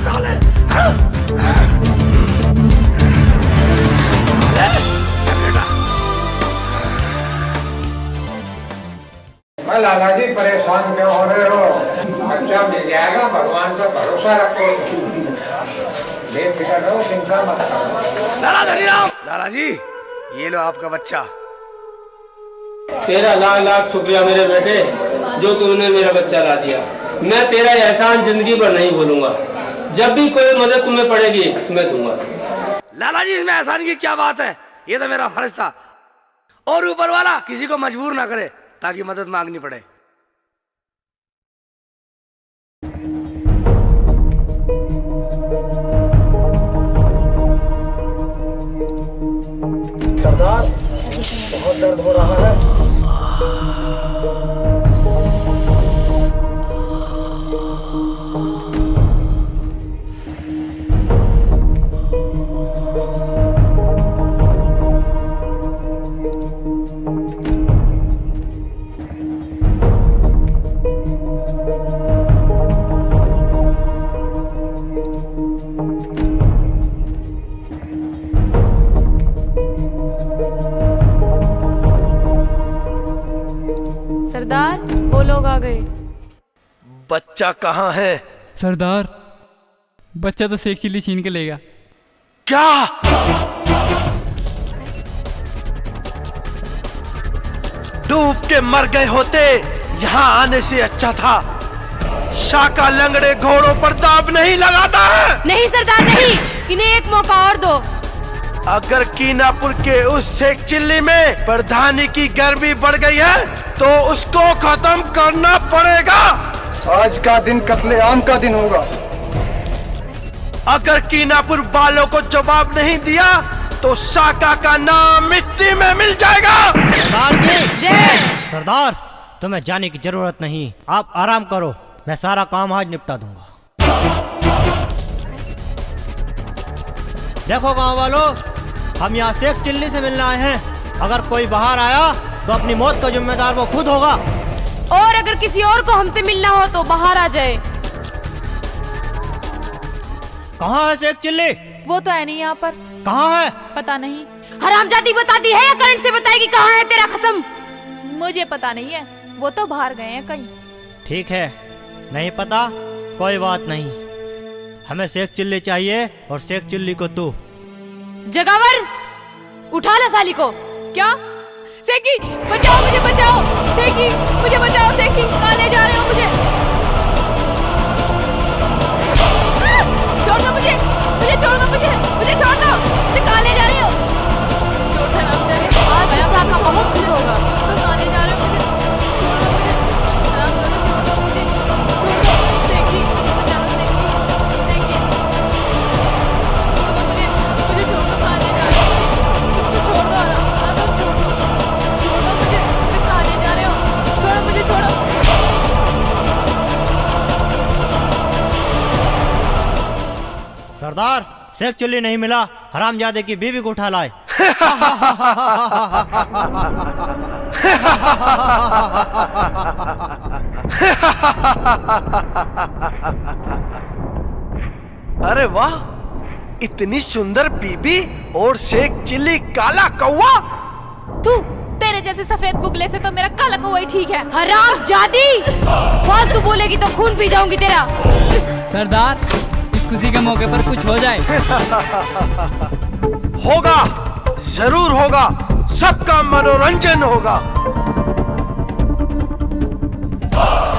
साले। लाला जी परेशान क्यों हो रहे हो? बच्चा मिल जाएगा, भगवान पर भरोसा रखो, बेफिक्र रहो, चिंता मत करो। लाला धनीराम, लाला जी ये लो आपका बच्चा। तेरा लाख लाख शुक्रिया मेरे बेटे, जो तुमने मेरा बच्चा ला दिया। मैं तेरा एहसान जिंदगी भर नहीं भूलूंगा। जब भी कोई मदद तुम्हें पड़ेगी मैं दूंगा। लाला जी इसमें एहसान की क्या बात है? ये तो मेरा फर्ज था, और ऊपर वाला किसी को मजबूर ना करे ताकि मदद मांगनी पड़े। सरदार, बहुत दर्द हो रहा है। सरदार, वो लोग आ गए। बच्चा कहाँ है? सरदार, बच्चा तो शेख चिल्ली छीन के ले गया। क्या? डूब के मर गए होते, यहाँ आने से अच्छा था। शाका लंगड़े घोड़ों पर दाब नहीं लगाता है। नहीं सरदार नहीं, इन्हें एक मौका और दो। अगर कीनापुर के उस शेख चिल्ली में प्रधानी की गर्मी बढ़ गई है तो उसको खत्म करना पड़ेगा। आज का दिन कत्लेआम का दिन होगा। अगर कीनापुर वालों को जवाब नहीं दिया तो शाका का नाम मिट्टी में मिल जाएगा। सरदार जी, सरदार तुम्हें जाने की जरूरत नहीं, आप आराम करो, मैं सारा काम आज निपटा दूंगा। देखो गांव वालों, हम यहाँ शेख चिल्ली से मिलने आए हैं। अगर कोई बाहर आया तो अपनी मौत का जिम्मेदार वो खुद होगा। और अगर किसी और को हमसे मिलना हो तो बाहर आ जाए। कहाँ है शेख चिल्ली? वो तो है नहीं यहाँ पर। कहाँ है? पता नहीं। हरामजादी बताती है या करंट से बताएगी कहाँ है? तेरा कसम। मुझे पता नहीं है, वो तो बाहर गए हैं कहीं। ठीक है, नहीं पता, कोई बात नहीं। हमें शेख चिल्ली चाहिए और शेख चिल्ली को तू। जगावर, उठा ला साली को। क्या? सेकी, बचाओ मुझे, बचाओ सेकी, मुझे बचाओ सेकी, कहाँ ले जा रहे हो मुझे? छोड़ दो मुझे, मुझे छोड़ दो, मुझे छोड़ दो, मुझे कहाँ ले जा रहे हो? आज तो शाका बहुत खुश होगा। तो कहाँ ले जा रहे हो मुझे? छोड़ दो मुझे, छोड़ दो मुझे, छोड़ दो सेकी, बचा लो सेकी, सेकी। सरदार शेख चिल्ली नहीं मिला, हरामजादे की बीवी को उठा लाए। अरे वाह, इतनी सुंदर बीबी और शेख चिल्ली काला कौवा। तू तेरे जैसे सफेद बुगले से तो मेरा काला कौवा ही ठीक है। हरामजादी, फालतू बोलेगी तो खून पी जाऊंगी तेरा। सरदार, इस खुशी के मौके पर कुछ हो जाए। होगा, जरूर होगा, सबका मनोरंजन होगा।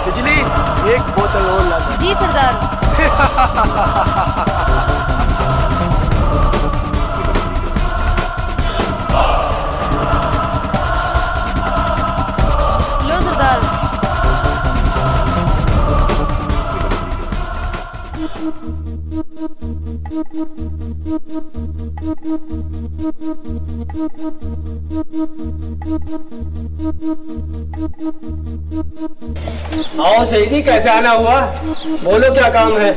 बिजली, एक बोतल और लाना। जी सरदार। लो सरदार। आओ शेख जी, कैसे आना हुआ? बोलो क्या काम है?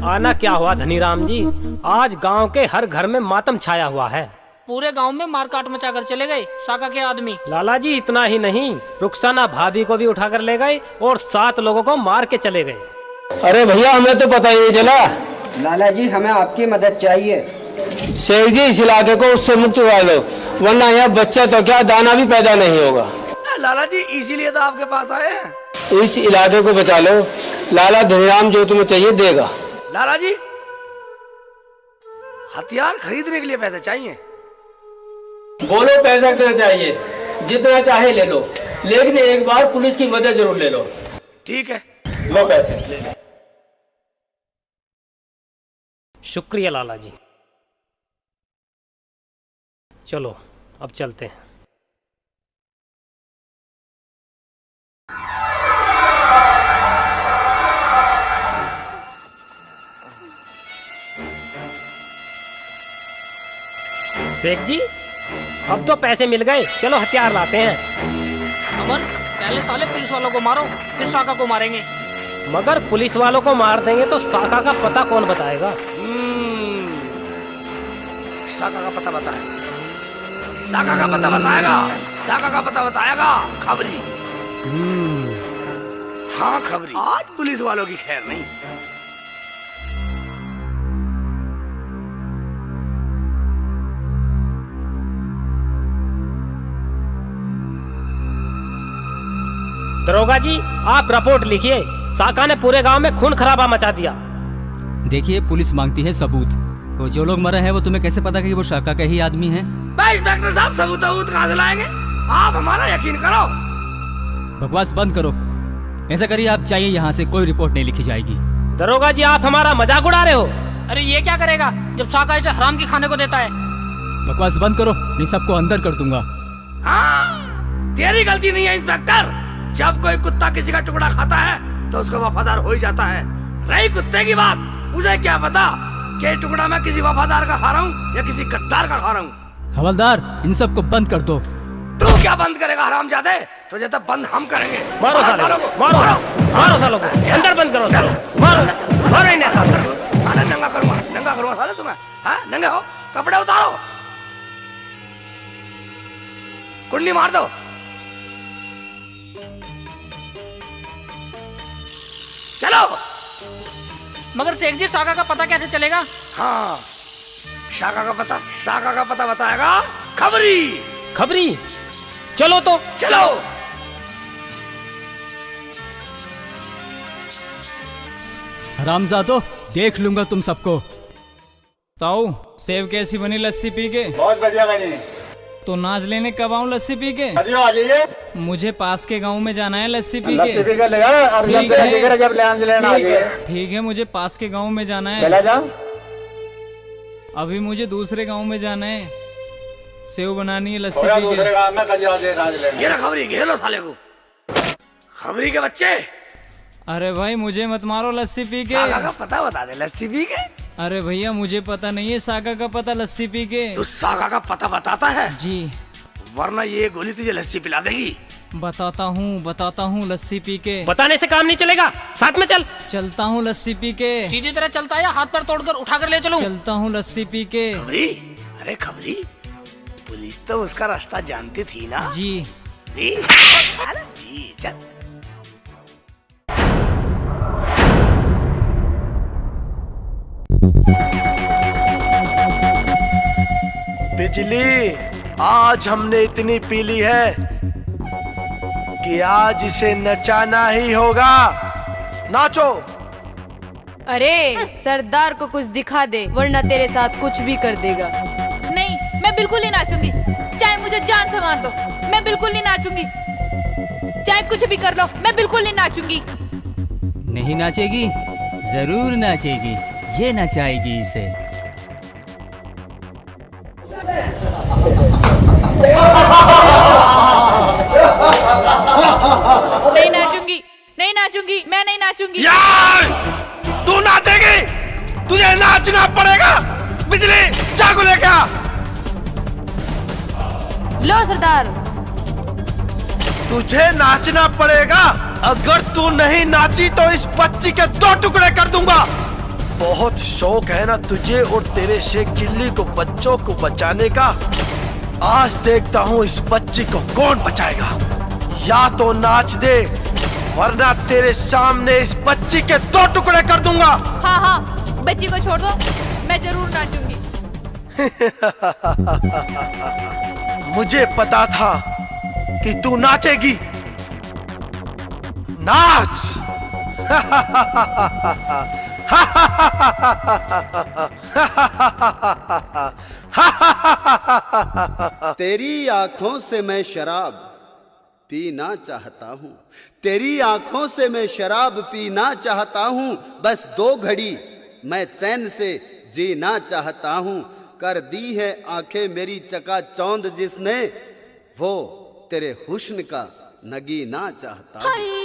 आना क्या हुआ धनीराम जी, आज गांव के हर घर में मातम छाया हुआ है। पूरे गांव में मारकाट मचा कर चले गए शाका के आदमी। लाला जी, इतना ही नहीं, रुखसाना भाभी को भी उठाकर ले गए और 7 लोगों को मार के चले गए। अरे भैया, हमें तो पता ही नहीं चला। लाला जी, हमें आपकी मदद चाहिए। शेख जी, इस इलाके को उससे मुक्त करवा लो, वरना यहाँ बच्चा तो क्या दाना भी पैदा नहीं होगा। लाला जी, इसीलिए तो आपके पास आए हैं। इस इलाके को बचा लो, लाला धनीराम जो तुम्हें चाहिए देगा। लाला जी, हथियार खरीदने के लिए पैसे चाहिए। बोलो पैसा कितना चाहिए? जितना चाहे ले लो, लेकिन एक बार पुलिस की मदद जरूर ले लो। ठीक है, लो पैसे। ले लो। शुक्रिया लाला जी। चलो अब चलते हैं। शेख जी, अब तो पैसे मिल गए, चलो हथियार लाते हैं। अमर, पहले साले पुलिस वालों को मारो, फिर शाका को मारेंगे। मगर पुलिस वालों को मार देंगे तो शाका का पता कौन बताएगा? शाका का पता बताएगा, शाका का पता बताएगा, शाका का पता बताएगा खबरी। हाँ खबरी, आज पुलिस वालों की खैर नहीं। दरोगा जी, आप रिपोर्ट लिखिए, शाका ने पूरे गांव में खून खराबा मचा दिया। देखिए, पुलिस मांगती है सबूत। तो जो लोग मरे हैं वो तुम्हें कैसे पता कि वो शाका का ही आदमी है? इंस्पेक्टर साहब, सबूत कहाँ से लाएंगे? आप हमारा यकीन करो। बकवास बंद करो। ऐसा करिए, आप चाहिए, यहाँ से कोई रिपोर्ट नहीं लिखी जाएगी। दरोगा जी, आप हमारा मजाक उड़ा रहे हो। अरे ये क्या करेगा जब शाका इसे हराम की खाने को देता है? बकवास बंद करो, नहीं सबको अंदर कर दूंगा। हाँ, तेरी गलती नहीं है इंस्पेक्टर। जब कोई कुत्ता किसी का टुकड़ा खाता है तो उसको वफादार हो ही जाता है। रही कुत्ते की बात, उसे क्या पता कि टुकड़ा मैं किसी वफादार का खा रहा हूँ या किसी गद्दार का खा रहा हूँ। हवलदार, इन सबको बंद कर दो। तू क्या बंद करेगा हरामजादे? तुझे तो बंद हम करेंगे। मारो सालों को, मारो सालों को, अंदर बंद करो सालों, मारो इन्हें अंदर। साले नंगा करूँगा साले तुम्हें। हाँ, नंगे हो, कपड़े उतारो, कुंडी मार दो। चलो। मगर शेख जी, शाका का पता कैसे चलेगा? हाँ, शाका का पता बताएगा खबरी। चलो तो चलो। हरामजादो, देख लूंगा तुम सबको। ताऊ, सेव कैसी बनी लस्सी पी के? बहुत बढ़िया बनी। तो नाच लेने कब आऊँ लस्सी पी के? आ जाइए। मुझे पास के गांव में जाना है लस्सी पी के। लस्सी पी के ले आ, और जब लेना ठीक है, मुझे पास के गांव में जाना है। चला जा। अभी मुझे दूसरे गांव में जाना है, सेव बनानी है लस्सी पी के। ये रहा खबरी, घेर लो साले को। खबरी के बच्चे। अरे भाई, मुझे मत मारो लस्सी पी के। शाका का पता बता दे लस्सी पी के। अरे भैया, मुझे पता नहीं है शाका का पता लस्सी पी के। तू शाका का पता बताता है? जी। वरना ये गोली तुझे लस्सी पिला देगी। बताता हूँ लस्सी पी के। बताने से काम नहीं चलेगा, साथ में चल। चलता हूँ लस्सी पी के। सीधी तरह चलता है या हाथ पैर तोड़कर उठाकर ले चलूं? चलता हूँ लस्सी पी के। खबरी, अरे खबरी, पुलिस तो उसका रास्ता जानती थी ना। जी जी चल। बिजली, आज हमने इतनी पी ली है कि आज इसे नचाना ही होगा। नाचो। अरे सरदार को कुछ दिखा दे, वरना तेरे साथ कुछ भी कर देगा। नहीं, मैं बिल्कुल नहीं नाचूंगी, चाहे मुझे जान से मार दो, मैं बिल्कुल नहीं नाचूंगी। चाहे कुछ भी कर लो, मैं बिल्कुल नहीं नाचूंगी। नहीं नाचेगी? जरूर नाचेगी, ये नचाएगी इसे। नहीं नाचूंगी, नहीं नाचूंगी, मैं नहीं नाचूंगी। यार, तू नाचेगी, तुझे नाचना पड़ेगा। बिजली, चाकू लेके आ। लो सरदार। तुझे नाचना पड़ेगा। अगर तू नहीं नाची तो इस बच्ची के 2 टुकड़े कर दूंगा। बहुत शौक है ना तुझे और तेरे शेख चिल्ली को बच्चों को बचाने का। आज देखता हूँ इस बच्ची को कौन बचाएगा। या तो नाच दे, वरना तेरे सामने इस बच्ची के 2 टुकड़े कर दूंगा। हाँ, बच्ची को छोड़ दो, मैं जरूर नाचूंगी। मुझे पता था कि तू नाचेगी। नाच। तेरी आंखों से मैं शराब पीना चाहता हूँ, तेरी आंखों से मैं शराब पीना चाहता हूँ। बस 2 घड़ी मैं चैन से जीना चाहता हूँ। कर दी है आंखें मेरी चकाचौंध जिसने, वो तेरे हुस्न का नगीना चाहता हूँ।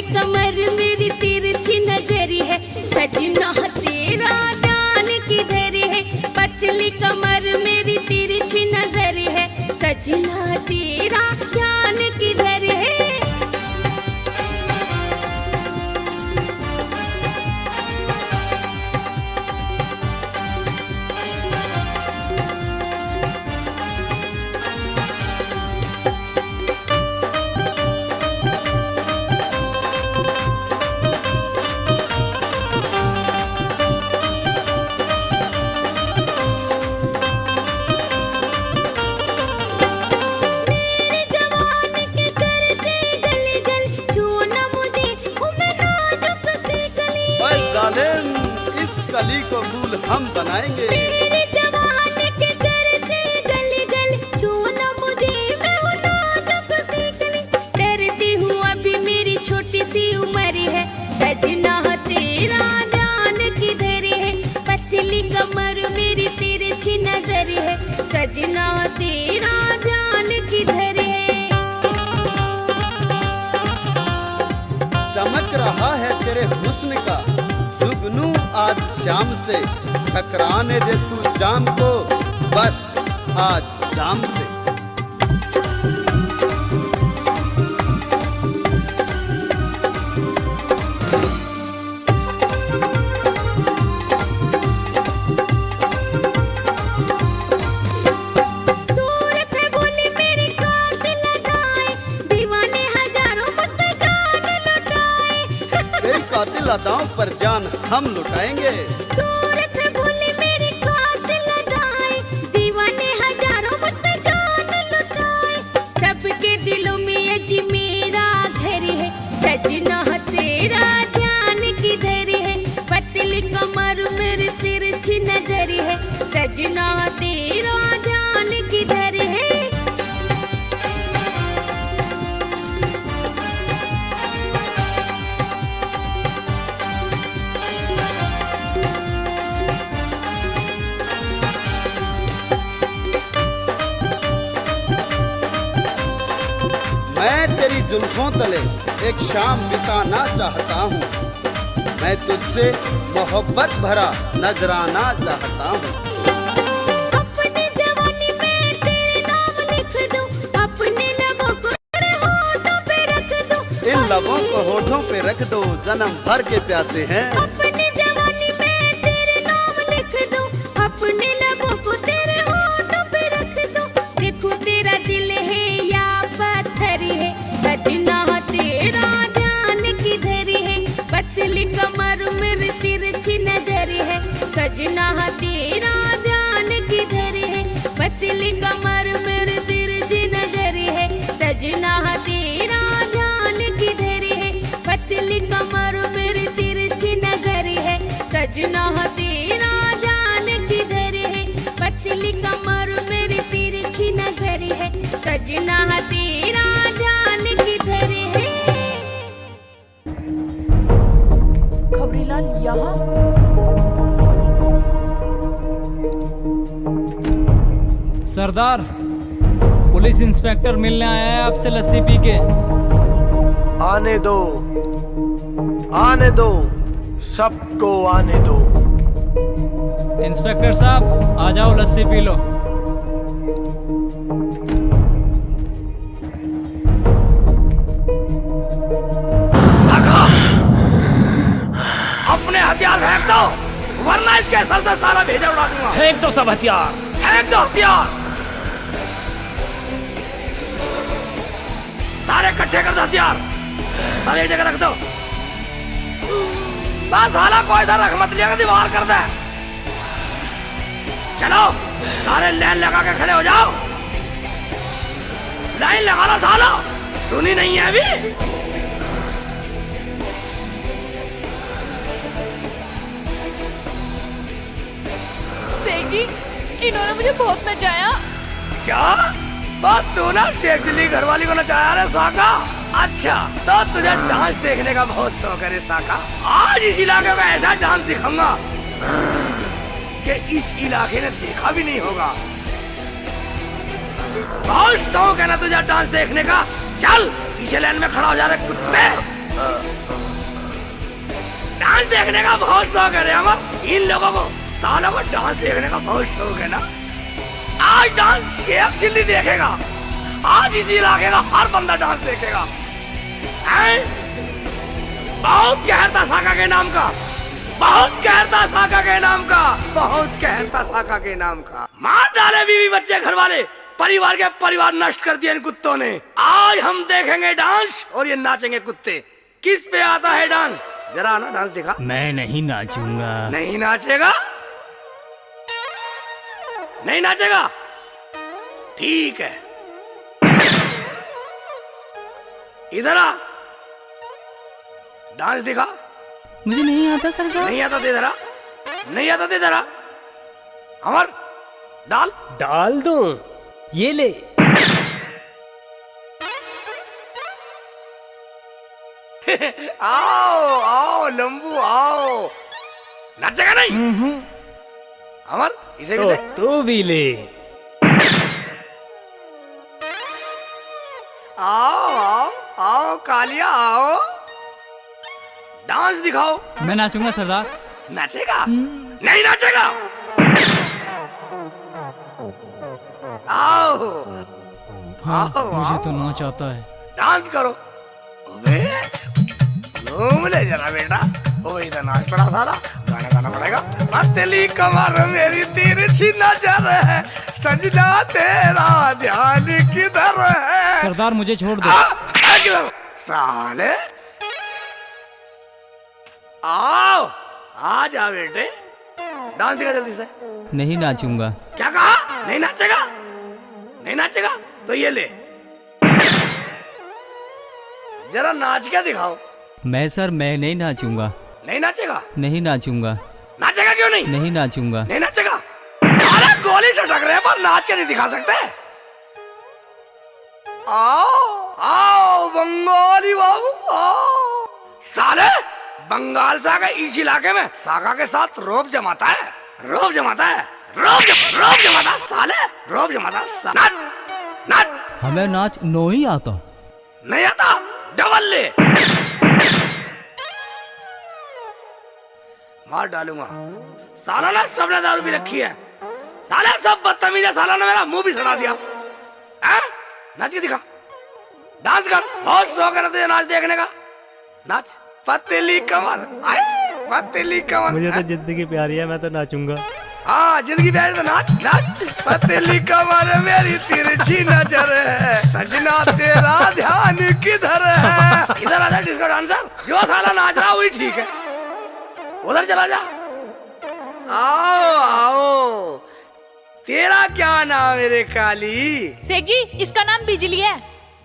कमर मेरी तिरछी नजर है, सजना तेरा जान किधर है। पतली कमर मेरी तिरछी नजर है, सजना तेरा जान किधर है। कली को फूल हम बनाएंगे। मेरे जवानी के चर्चे गली गली, छूना मुझे मैं हूँ नाजुक सी कली। डरती हूँ अभी मेरी छोटी सी उम्र है, सजना तेरा जान किधर है। पतली कमर मेरी तिरछी नजर है, सजना तेरा जान किधर है। चमक रहा है तेरे हुस्न का जुगनू आज शाम से, टकराने दे तू जाम को बस आज जाम से। सूरत है बोली मेरी कातिल अदाएं, दीवाने हजारों मुझ पे जान लुटाए। तेरी कातिल अदाओं पर जान हम लुटाएंगे। सूरत है बोली मेरी कातिल अदाएं, दीवाने हजारों मुझ पे जान लुटाए। सबके दिलों में ये जी मेरा घर है, सजना तेरा ध्यान किधर है। पतली कमर मेरी तिरछी नजर है, सजना तेरा ध्यान किधर है। मैं तेरी जुल्फों तले एक शाम बिताना चाहता हूँ। मैं तुझसे मोहब्बत भरा नजराना चाहता हूँ। अपनी जवानी में तेरे नाम लिख दूं, अपने लबों को तेरे होठों पे रख दूं। इन लबों को होठों पे रख दो, जन्म भर के प्यासे हैं। अपनी जवानी में तेरे नाम लिख दूं, अपने लबों को तेरे होठों पे रख दूं। देखो तेरा दिल है या पत्थर है, सजना तेरा ध्यान किधर है। पतली कमर मेरी तिरछी नजर है, सजना तेरा ध्यान किधर है। पतली कमर मेरी तिरछी नजर है, सजना तेरा ध्यान किधर है। पतली कमर मेरी तिरछी नजर है, सजना तेरा ध्यान किधर है। पतली कमर मेरी तिरछी नजर है, सजना तेरा ध्यान किधर है। खबरीलाल यहाँ? सरदार, पुलिस इंस्पेक्टर मिलने आया है आपसे लस्सी पी के। आने दो, आने दो, सबको आने दो। इंस्पेक्टर साहब आ जाओ, लस्सी पी लो। अपने हथियार फेंक दो, वरना इसके सर से सारा भेजा उड़ा दूंगा। फेंक दो सब हथियार, फेंक दो हथियार, सारे इकट्ठे कर दो हथियार, सब एक जगह रख दो। बस हाला कोई सा रख मत लिया, दीवार कर दे। चलो सारे लाइन लगा के खड़े हो जाओ, लाइन लगा लो सालो। सुनी नहीं है अभी? शेख जी, इन्होंने मुझे बहुत नचाया। क्या बात, तू ना शेख जी घरवाली को नचाया रे साका? अच्छा, तो तुझे डांस देखने का बहुत शौक है रे साका। आज इस इलाके में ऐसा डांस दिखाऊंगा कि इस इलाके ने देखा भी नहीं होगा। बहुत शौक है ना तुझे डांस देखने का? चल पीछे लाइन में खड़ा हो जा रहे कुत्ते। डांस देखने का बहुत शौक है रे अमर। इन लोगों को सालों को डांस देखने का बहुत शौक है ना। आज डांस शेख चिल्ली देखेगा। आज इसी इलाके का हर बंदा डांस देखेगा। बहुत कहर था साका के नाम का, बहुत कहर था साका के नाम का, बहुत कहर था साका के नाम का। मार डाले बीवी बच्चे घर वाले, परिवार के परिवार नष्ट कर दिए इन कुत्तों ने। आज हम देखेंगे डांस और ये नाचेंगे कुत्ते। किस पे आता है डांस? जरा ना डांस दिखा। मैं नहीं नाचूंगा। नहीं नाचेगा? नहीं नाचेगा? ठीक है, इधर आ, डांस दिखा। मुझे नहीं आता सरकार। नहीं आता तो इधर आ, नहीं आता तो इधर आ। अमर डाल। डाल दूं? ये ले। आओ आओ लंबू आओ। नाचेगा नहीं? अमर इसे भी तो दे। तू भी ले। आओ आओ आओ कालिया आओ, डांस दिखाओ। मैं नाचूंगा सरदार। नाचेगा? नहीं नाचेगा? आओ हाँ, आओ मुझे आओ। तो नाच आता है। डांस करो। घूम ले जरा बेटा, वही तो नाच पड़ा सारा। गाना गाना पड़ेगा। पतली कमर मेरी तिरछी नजर है, सजना तेरा ध्यान किधर है। सरदार मुझे छोड़ दो। किधर साले? आओ आ जा बेटे, डांस दिखा जल्दी से। नहीं नाचूंगा। क्या कहा? नहीं नाचेगा? नहीं नाचेगा तो ये ले, जरा नाच के दिखाओ। मैं नहीं नाचूंगा। नहीं नाचेगा? नहीं नाचूंगा। नाचेगा क्यों नहीं? नहीं नाचूंगा। नहीं नाचेगा? सारा गोली से टक रहे हैं पर नाच के नहीं दिखा सकते। आओ आओ बंगाली बाबू आओ। साले बंगाल से आकर इस इलाके में साका के साथ रोब जमाता है, रोब जमाता है, रोब जमाता साले, रोब जमाता। नाच नाच। हमें नाच नहीं आता। नहीं आता डबल ले। मार डालूंगा साला ना, सबने दारू भी रखी है साला, सब बदतमीज है साला ने मेरा मुंह भी सड़ा दिया। नाच के दिखा, डांस कर, बहुत शौक है तुझे नाच देखने का, नाच। पतली कमर, पतली कमर। मुझे तो जिंदगी प्यारी है, मैं तो नाचूंगा। हाँ जिंदगी प्यारी तो नाच नाच। पतली कमर मेरी तिरछी नजर है, सजना तेरा ध्यान किधर है। इधर आजा डिस्को डांसर, जो साला नाच रहा वही ठीक है, उधर चला जा। आओ आओ, तेरा क्या नाम है रे काली? सेठ जी इसका नाम बिजली है।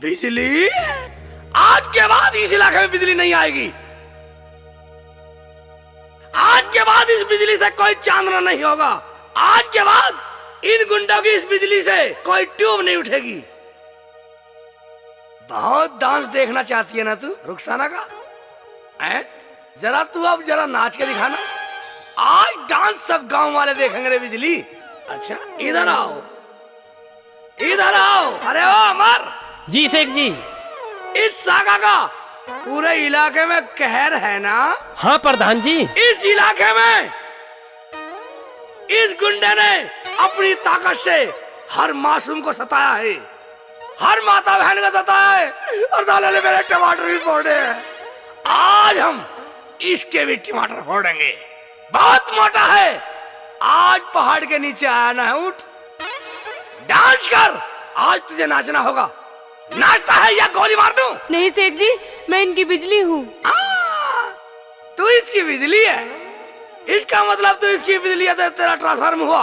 बिजली? आज के बाद इस इलाके में बिजली नहीं आएगी। आज के बाद इस बिजली से कोई चांदना नहीं होगा। आज के बाद इन गुंडों की इस बिजली से कोई ट्यूब नहीं उठेगी। बहुत डांस देखना चाहती है ना तू रुखसाना का? जरा तू अब जरा नाच के दिखाना। आज डांस सब गांव वाले देखेंगे रे बिजली। अच्छा इधर आओ, इधर आओ। अरे ओ अमर जी शेख जी। इस सागा का पूरे इलाके में कहर है ना? हाँ प्रधान जी। इस इलाके में इस गुंडे ने अपनी ताकत से हर मासूम को सताया है, हर माता बहन को सताया है, और साले ने मेरे टमाटर भी फोड़े हैं। आज हम इसके भी टमाटर फोड़ेंगे। बहुत मोटा है, आज पहाड़ के नीचे आया ना है, उठ डांस कर। आज तुझे नाचना होगा। नाचता है या गोली मार दूं? नहीं सेठ जी, मैं इनकी बिजली हूँ। तू इसकी बिजली है? इसका मतलब तू इसकी बिजली है तो तेरा ट्रांसफार्म हुआ।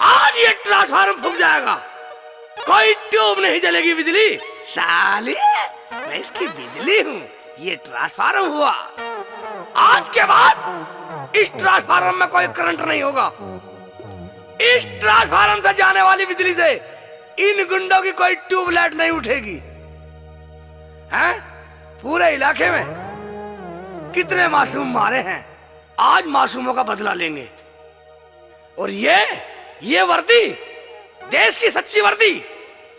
आज ये ट्रांसफार्म फूक जाएगा, कोई ट्यूब नहीं जलेगी बिजली। साली मैं इसकी बिजली हूँ, ये ट्रांसफार्म हुआ। आज के बाद इस ट्रांसफार्म में कोई करंट नहीं होगा। इस ट्रांसफार्म से जाने वाली बिजली से इन गुंडों की कोई ट्यूबलाइट नहीं उठेगी। हैं? पूरे इलाके में कितने मासूम मारे हैं, आज मासूमों का बदला लेंगे। और ये वर्दी देश की सच्ची वर्दी,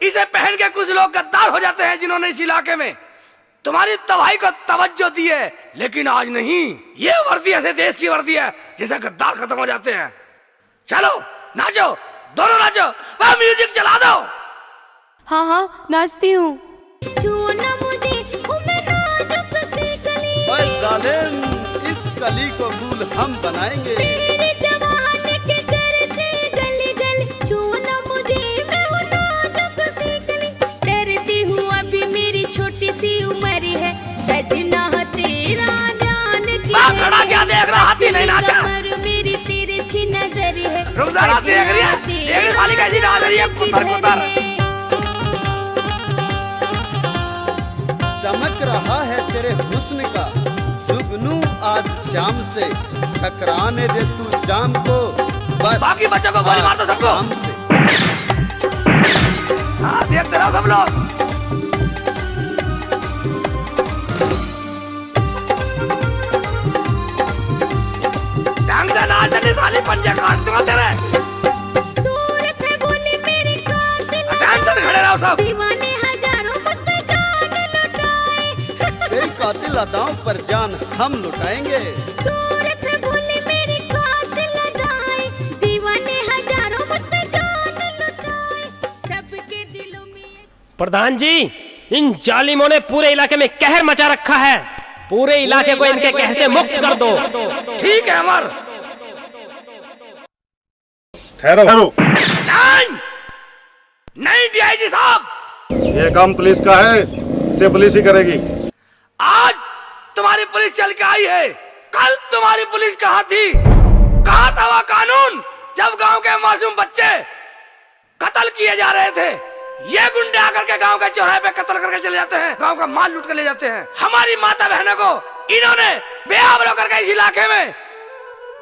इसे पहन के कुछ लोग गद्दार हो जाते हैं जिन्होंने इस इलाके में तुम्हारी तबाही को तवज्जो दी है, लेकिन आज नहीं। ये वर्दी ऐसे देश की वर्दी है जिसे गद्दार खत्म हो जाते हैं। चलो नाचो, दोनों नाचो, वह म्यूजिक चला दो। हाँ हाँ नाचती हूँ। इस कली को फूल हम बनाएंगे। डरती हूँ अभी मेरी छोटी सी उम्र है, सजना तेरा ध्यान क्या देख रहा? हाथी नहीं नाचा? मेरी तिरछी नजर है। रुक जा, हाथी देख रही है? देख वाली कैसी नाच रही है? पुतर पुतर चमक रहा है तेरे हुस्न का जुगनू आज शाम से, टकराने दे तू जाम को बस। बाकी बच्चों को गोली मार दो सबको। हाँ देखते रहो सब लोग। ढंग से नाच नहीं साली, पंजे काट दूंगा तेरे। टेंशन खड़े रहो सब। तेरी कातिल अदाओं पर जान हम लुटाएंगे। प्रधान जी, इन जालिमों ने पूरे इलाके में कहर मचा रखा है। पूरे इलाके को इनके कहर से मुक्त कर दो। ठीक है अमर। ठहरो। नहीं डीआईजी साहब, ये काम पुलिस का है, इसे पुलिस ही करेगी। आज तुम्हारी पुलिस चल के आई है, कल तुम्हारी पुलिस कहाँ थी? कहाँ था वह कानून जब गांव के मासूम बच्चे कत्ल किए जा रहे थे? ये गुंडे आकर के गांव के चौराहे पे कत्ल करके चले जाते हैं, गांव का माल लूट कर ले जाते हैं। हमारी माता बहनों को इन्होंने बेआबरू करके इस इलाके में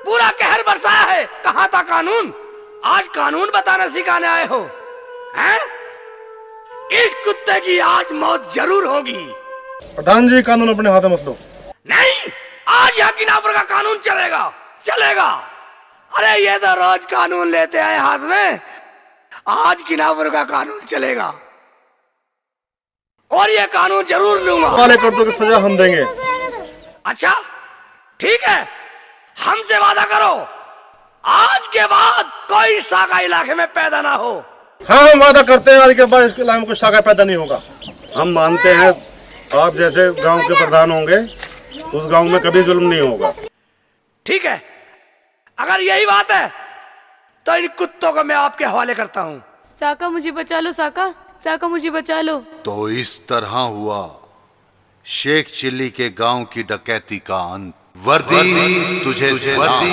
पूरा कहर बरसाया है। कहाँ था कानून? आज कानून बताना सिखाने आए हो हैं? इस कुत्ते की आज मौत जरूर होगी। प्रधान जी, कानून अपने हाथ में मत लो। नहीं, आज यहाँ किनापुर का कानून चलेगा, चलेगा। अरे ये तो रोज कानून लेते आए हाथ में, आज किनापुर का कानून चलेगा। और ये कानून जरूर लूंगा। काले कर्तों की सजा हम देंगे। अच्छा ठीक है, हमसे वादा करो आज के बाद कोई साका इलाके में पैदा ना हो। हाँ हम वादा करते हैं आज के बाद इस इलाके में कोई साका पैदा नहीं होगा। हम मानते हैं आप जैसे गांव के प्रधान होंगे उस गांव में कभी जुल्म नहीं होगा। ठीक है, अगर यही बात है तो इन कुत्तों को मैं आपके हवाले करता हूँ। साका मुझे बचा लो, साका साका मुझे बचा लो। तो इस तरह हुआ शेख चिल्ली के गांव की डकैती का अंत। वर्दी तुझे सलाम।